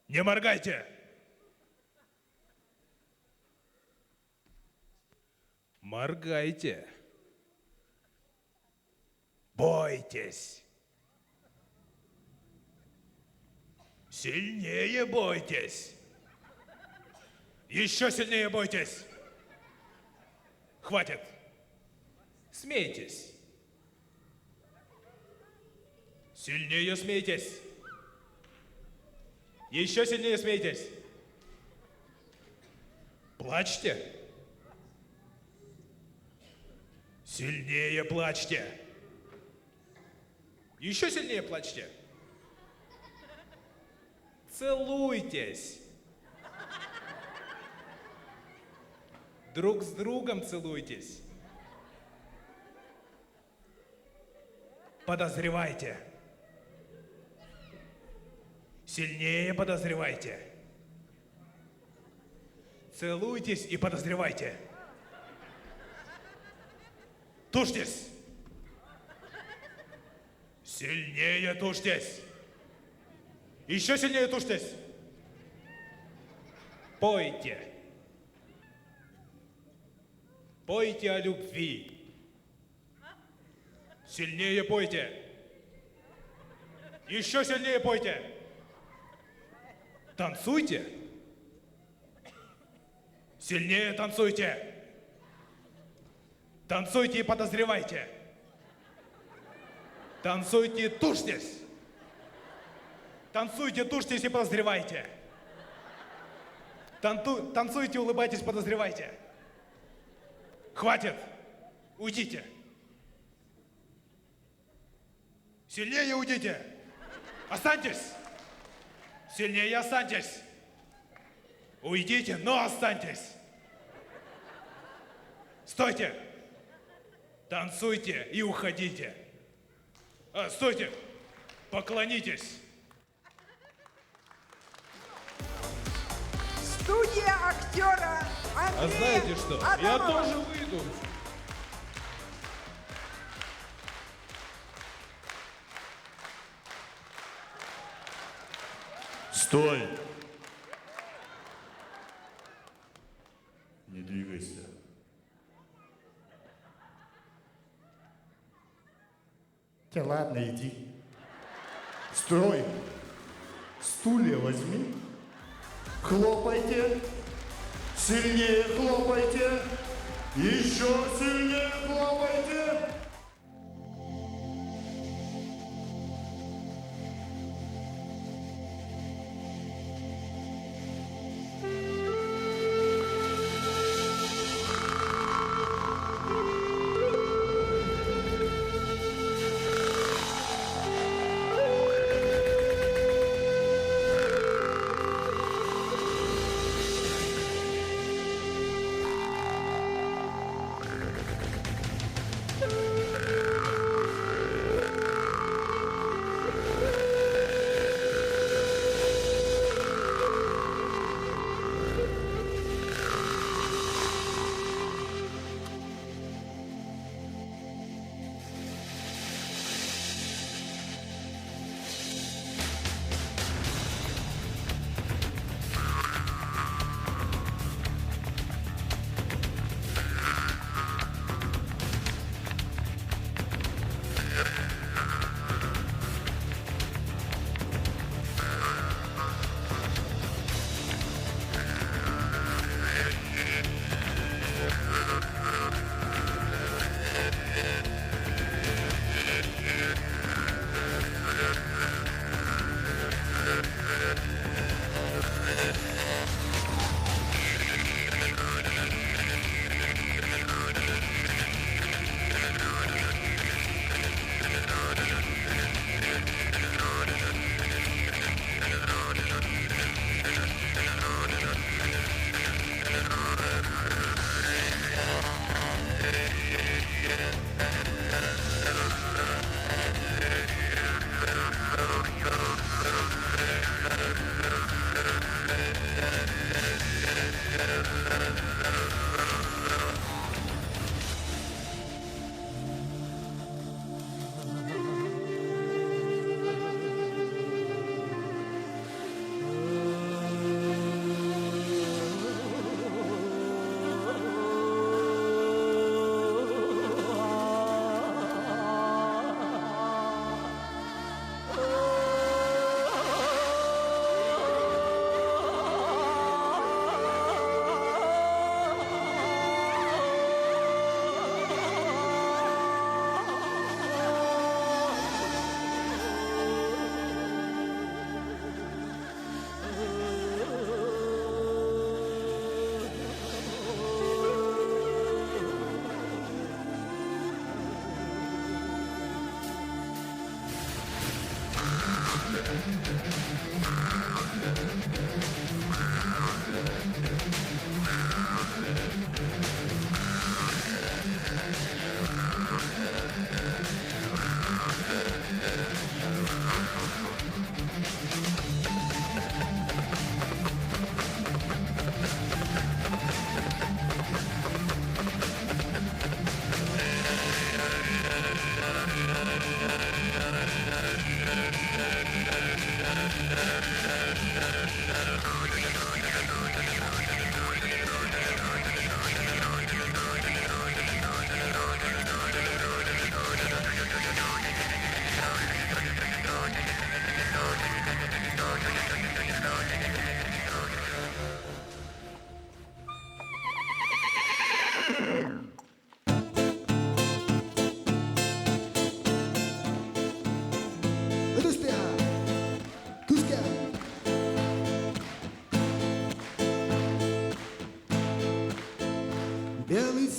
Не моргайте! Моргайте. Бойтесь. Сильнее бойтесь. Еще сильнее бойтесь. Хватит. Смейтесь. Сильнее смейтесь. Еще сильнее смейтесь. Плачьте. Сильнее плачьте. Еще сильнее плачьте. Целуйтесь. Друг с другом целуйтесь. Подозревайте. Сильнее подозревайте. Целуйтесь и подозревайте. Тушьтесь. Сильнее тушьтесь. Еще сильнее тушьтесь. Пойте. Пойте о любви. Сильнее пойте. Еще сильнее пойте. Танцуйте. Сильнее танцуйте. Танцуйте и подозревайте. Танцуйте и тушьтесь. Танцуйте, тушьтесь и подозревайте. Танцуйте, улыбайтесь, подозревайте. Хватит. Уйдите. Сильнее уйдите. Останьтесь. Сильнее останьтесь. Уйдите, но останьтесь. Стойте. Танцуйте и уходите. Стойте. Поклонитесь. Студия актера Андрея А знаете что? Я Адамова. тоже выйду. Стой! Не двигайся. Да ладно, иди. Строй. Стулья возьми. Хлопайте. Сильнее хлопайте. Еще сильнее хлопайте.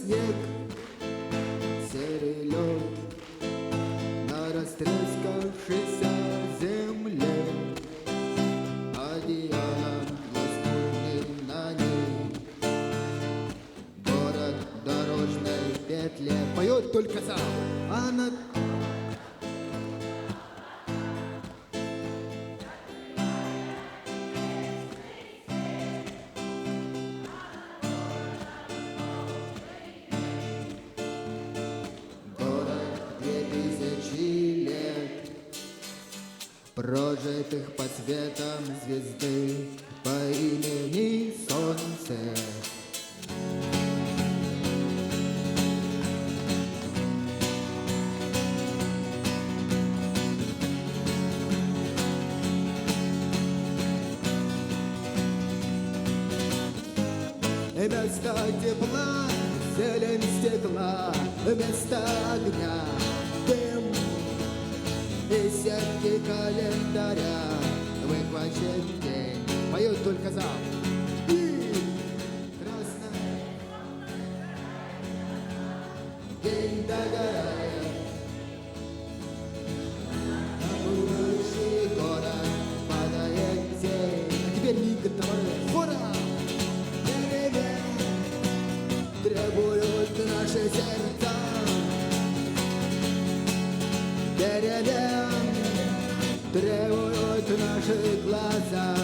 снег, серый лед на растрескавшейся земле, одеялом лоскутным на ней. Город в дорожной петле поет только сам, а над... Прожитых под светом звезды по имени Солнце. Вместо тепла зелень стекла, вместо огня дым. И сетки календаря выхвачен день, поет только зал. И красный день догорает, на будущий город падает тень. А теперь миг товарищ, ура! Требуют наши сердца. Деревья требуют наши глаза.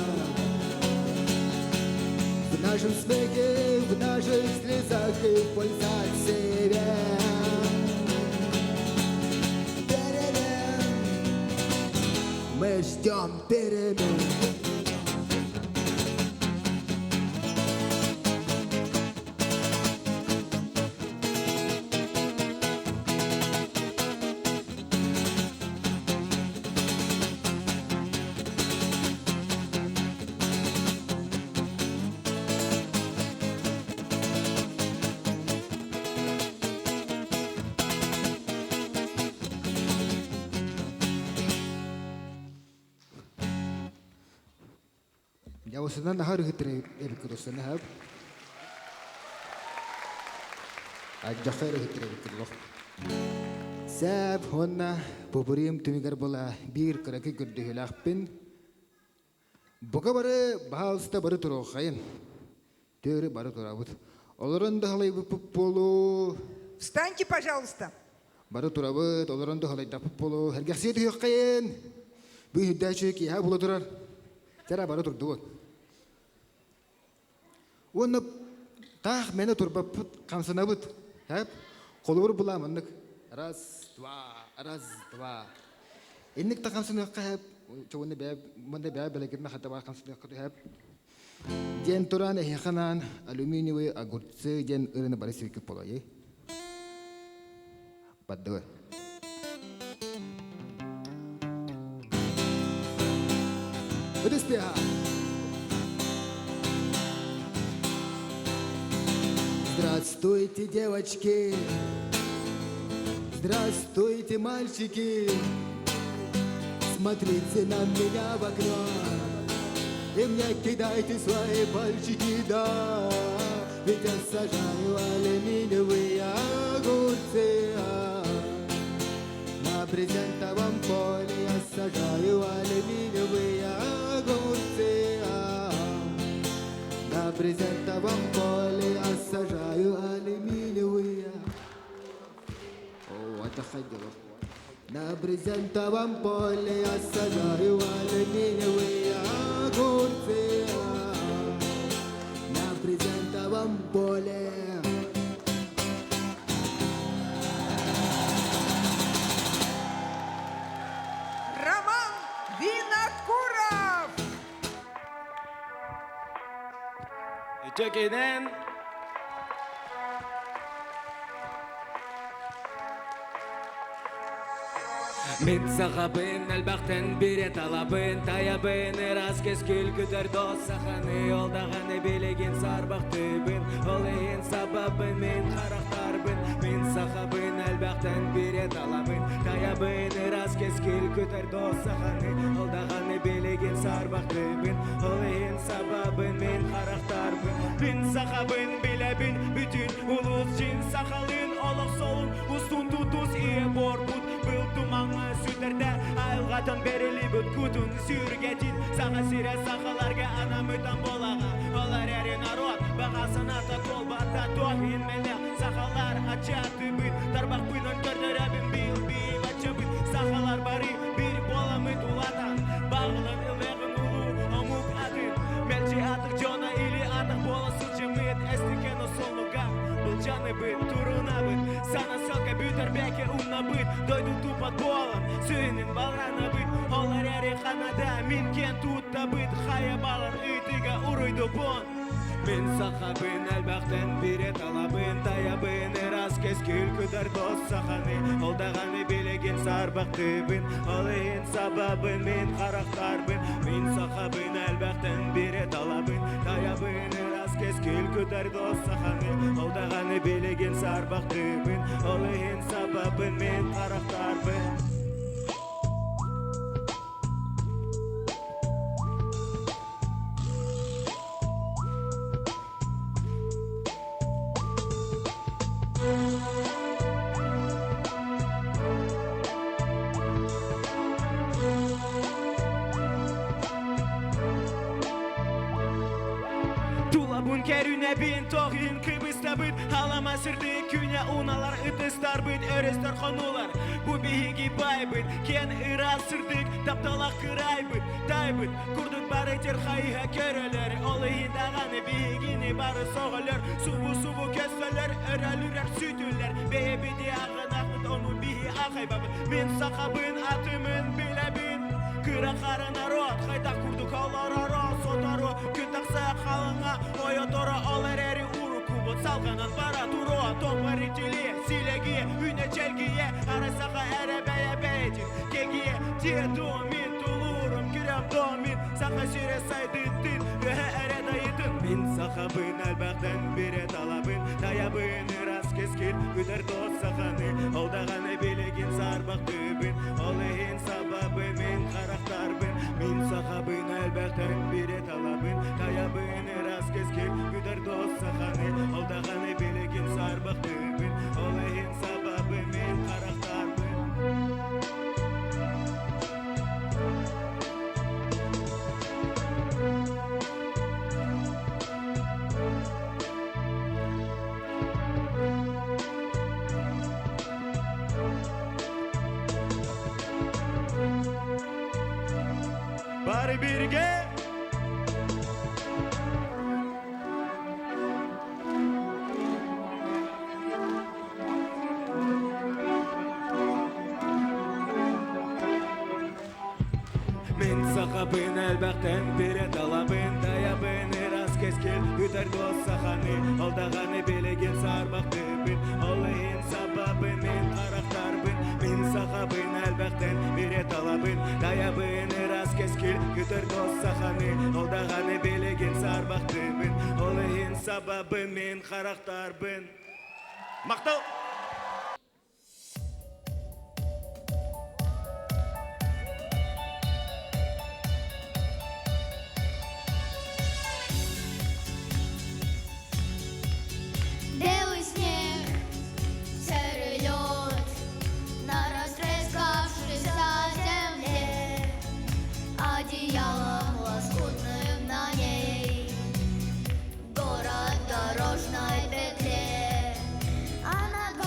В нашем смехе, в наших слезах и в пульсации вен. Перемен. Мы ждем перемен. Я осынан нахар хитрэ эркэсэн хав. Ажахэр хитрэ эркэлох. Саб хонна побурим тумигар бола бир караки гүрдөхлахпин. Богабары баалста бары турохайын. Төрө бары турабыт. Олорон дахалай полу. Встаньте, пожалуйста. Бары турабыт, олорон дахалай полу. Хергахсет хойкайын. Бүй дачы ки ха булатурар. Тера бары турду. Оны тах мені турбап қамсынабыт. Қолуыр бұламындық. Раз, два. Иннік та қамсынық қап. Чоғыны мұнда бәй бәлігірні қатаба қамсынық қап. Ден туран әйханан алюминиевый огурцы ден ұрыны бары севекіп болай. Баддығы. Выдыспеха. Здравствуйте, девочки, здравствуйте, мальчики. Смотрите на меня в окно и мне кидайте свои пальчики, да. Ведь я сажаю алюминиевые огурцы. На брезентовом поле я сажаю алюминиевые огурцы. На брезентовом поле я сажаю алюминиевые. О, это ходило. На брезентовом поле я сажаю алюминиевые огурцы. На брезентовом поле. Роман Винокуров! Tökeden Мен сағабын әлбақтын берет алабын Таябын әраз кез күлгідір дос сақаны Олдағаны белеген сарбақтыбын Ол ең сабабын мен қарақтарбын Мен сағабын әлбақтын берет алабын Таябын әраз кез күлгідір дос сақаны Олдағаны белеген сарбақтыбын Ол ең сабабын мен қарақтарбын Bin sahabın bilebin bütün ulus cin sakalın oluk solun ustun tutus iyi borbut Был тумаңы süterde ayılgatın berili büt kutun sürgetin Sağa sire sakalarga anam öten bolaga Olar eri narod бағасына татол бата тоқ инмеле Сақалар ачаты büt Тарбақ бұйнан көрдірәбін бил бейіп ачы büt Сақалар бары bir боламы тулатан Бағылын илығын улу омук атын Мелчи атық жона или атық боласылчы мыт Әстікен осолуга Бұл жаны büt туруна büt Сана селка бүтер бәке умна büt Дойду тупат болын сүйінін балрана büt Олар әрі қанада минкен тутта büt Хая балыр үйтіға уройду бон Мен сақабын әлбәқтен бире талабын Таябын әраз кескіл күдір дос сақаны Олдағаны белеген сарбақтыбын Олайын сабабын мен қарақтарбын Мен сақабын әлбәқтен бире талабын Таябын әраз кескіл күдір дос сақаны Олдағаны белеген сарбақтыбын Олайын сабабын мен қарақтарбын Тулабун кәрүнә бин тоғин кыбыста бит Халама сырды күнә уналар ытыстар бит Өрестер қонулар Бу бейгі бай бит Кен ыра сырдык тапталақ кырай бит Тай бит Күрдік бары тер қайға көрілер Олайын дағаны бейгіні бары соғылыр Субу көстілер Өрәлірер сүтілер Бейбіде ағын ақыт оны бейі ақай бабы Мен сақабын атымын біләбін Кыра қары народ Қайта күрдік алар ара сотару Күн тақса қалыңа Ойотора олар әрі уру кубот Салғанан бара туру Топары тіле Силегие Үйне чергие Арасаға әрі бәйе бәйдін Кегие Тие домин Тулурым Күрем домин Сақа сүйре сайды тін Өе әрі дайытын Мен сақабын әлбәқтен бере талабын Таябын ырас кескіл Күдір дос сақаны Олдағаны белеген сарбақтыбын Олайын сабабы мен қарақтарбын Мен сақабын әлбәқтен бере талабын Таябын ырас кескіл Күдір дос сақаны Олдағаны белеген сарбақтыбын Олайын сабабы мен қарақтарбын Бары бірге Мен сақабын әлбәқтен бере талабын Таябын ырас кескел Үтер дос сақаны Алдағаны белеген сарбақтыбын Олайын сабабын мен қарақтарбын Мен сақабын әлбәқтен бере талабын Таябын ырас кескел Үтер дос сақаны Алдағаны белеген сарбақтыбын Олайын сабабын мен қарақтарбын Мақтау! Белый снег, серый лед на растрескавшейся земле, одеялом лоскутным на ней, город в дорожной петле, а над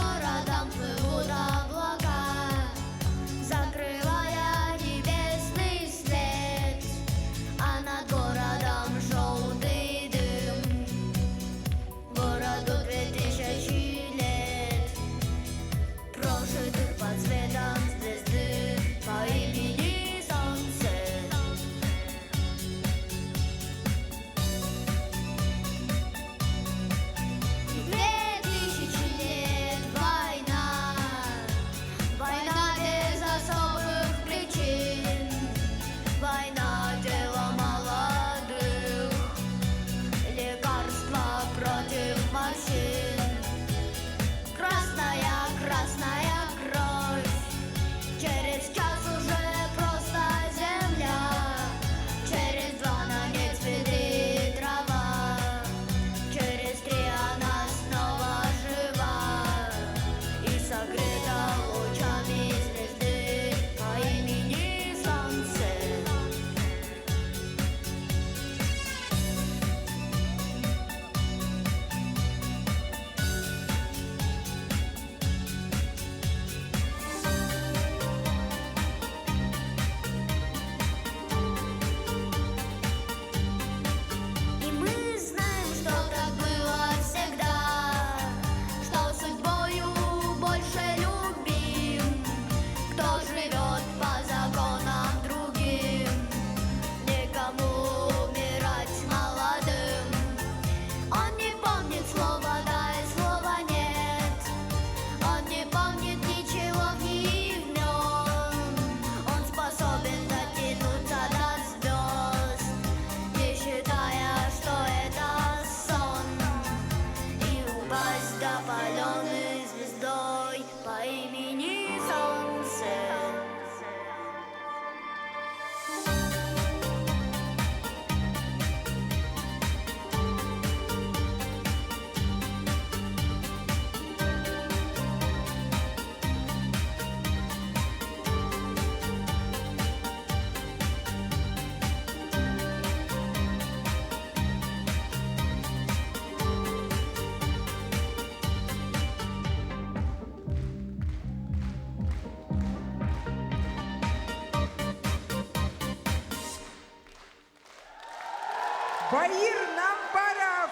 Баир Намбаров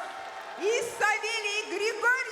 и Савелий Григорьев.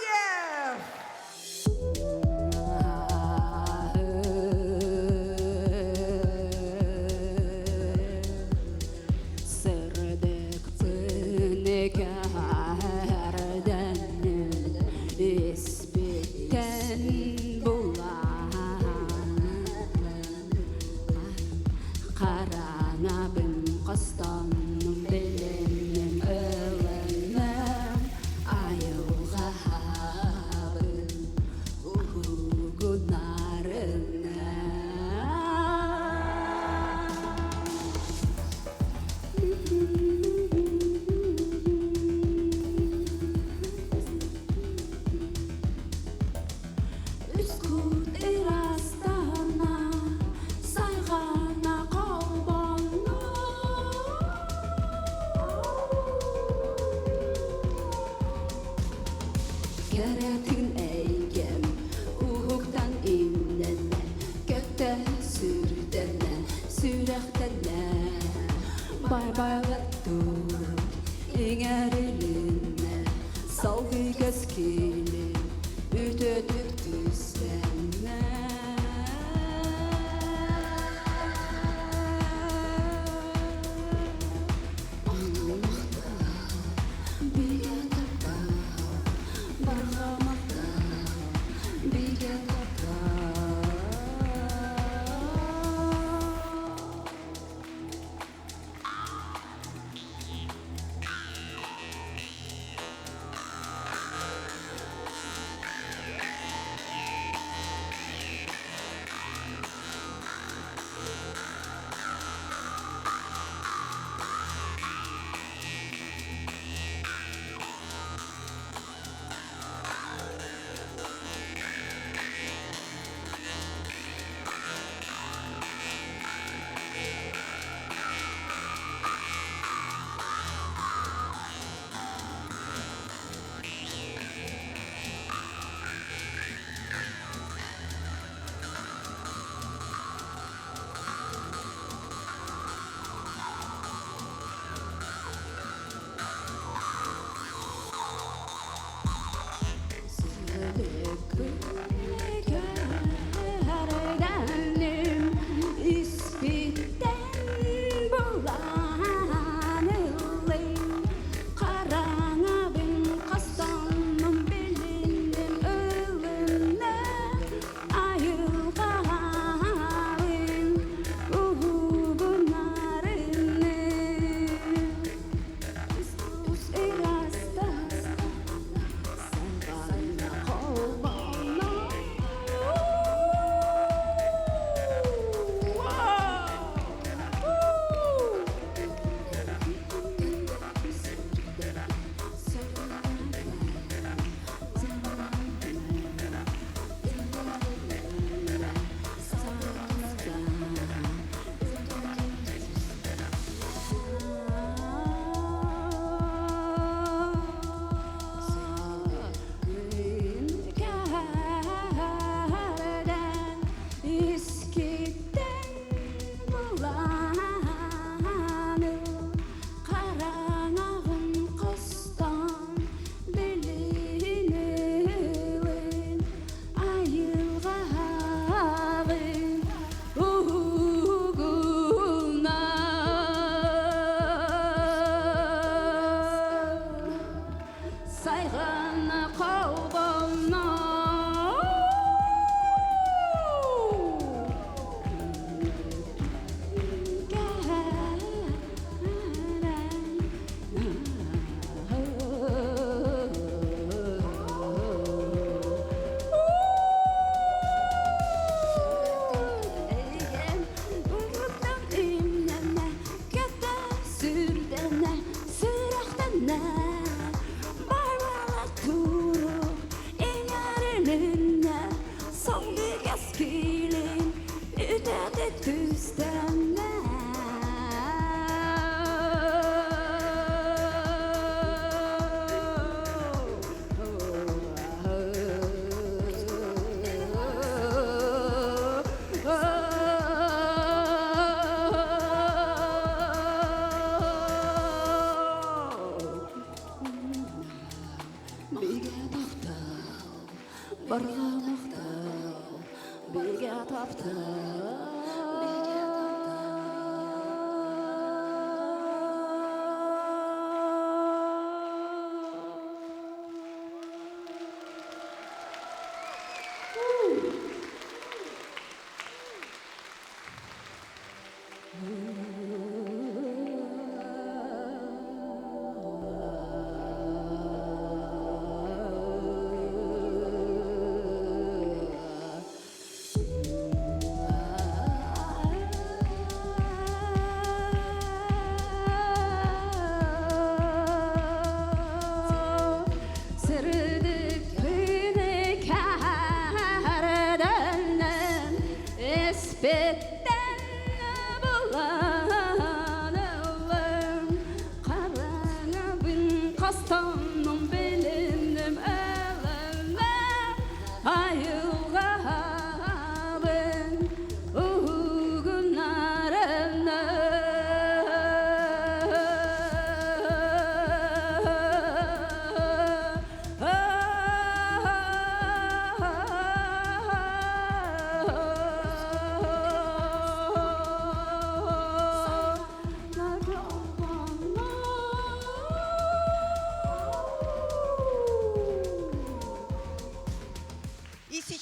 барғанақта беге тапты.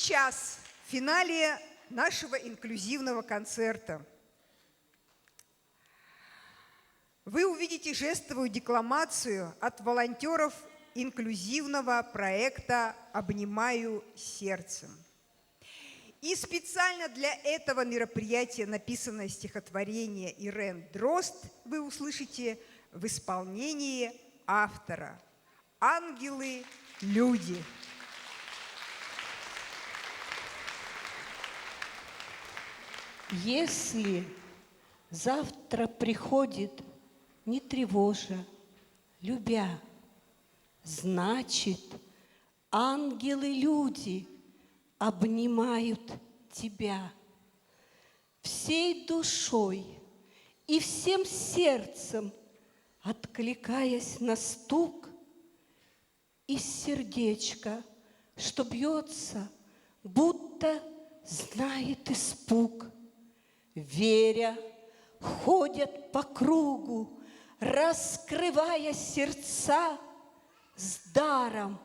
Сейчас, в финале нашего инклюзивного концерта, вы увидите жестовую декламацию от волонтеров инклюзивного проекта «Обнимаю сердцем». И специально для этого мероприятия написанное стихотворение Ирен Дрозд вы услышите в исполнении автора «Ангелы, люди». Если завтра приходит, не тревожа, любя, значит, ангелы-люди обнимают тебя. Всей душой и всем сердцем, откликаясь на стук, из сердечка, что бьется, будто знает испуг. Веря, ходят по кругу, раскрывая сердца с даром.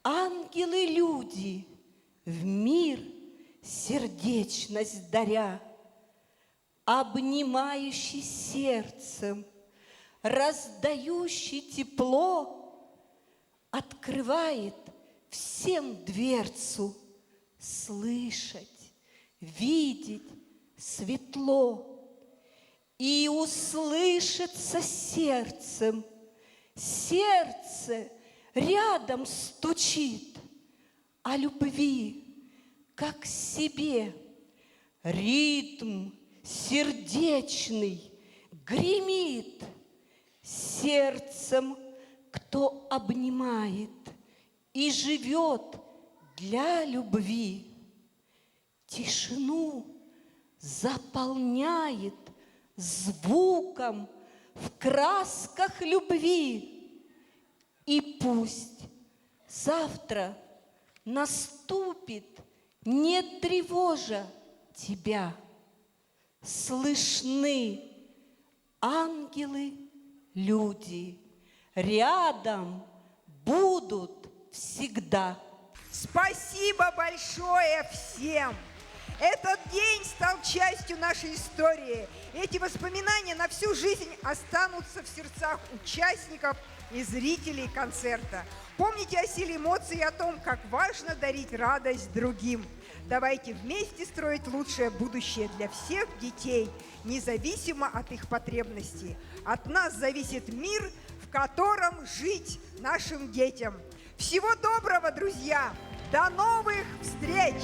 Ангелы-люди в мир сердечность даря, обнимающий сердцем, раздающий тепло, открывает всем дверцу слышать, видеть светло, и услышится сердцем, сердце рядом стучит о любви, как себе. Ритм сердечный гремит сердцем, кто обнимает и живет для любви. Тишину заполняет звуком в красках любви. И пусть завтра наступит, не тревожа тебя, слышны ангелы-люди, рядом будут всегда. Спасибо большое всем! Этот день стал частью нашей истории. Эти воспоминания на всю жизнь останутся в сердцах участников и зрителей концерта. Помните о силе эмоций и о том, как важно дарить радость другим. Давайте вместе строить лучшее будущее для всех детей, независимо от их потребностей. От нас зависит мир, в котором жить нашим детям. Всего доброго, друзья! До новых встреч!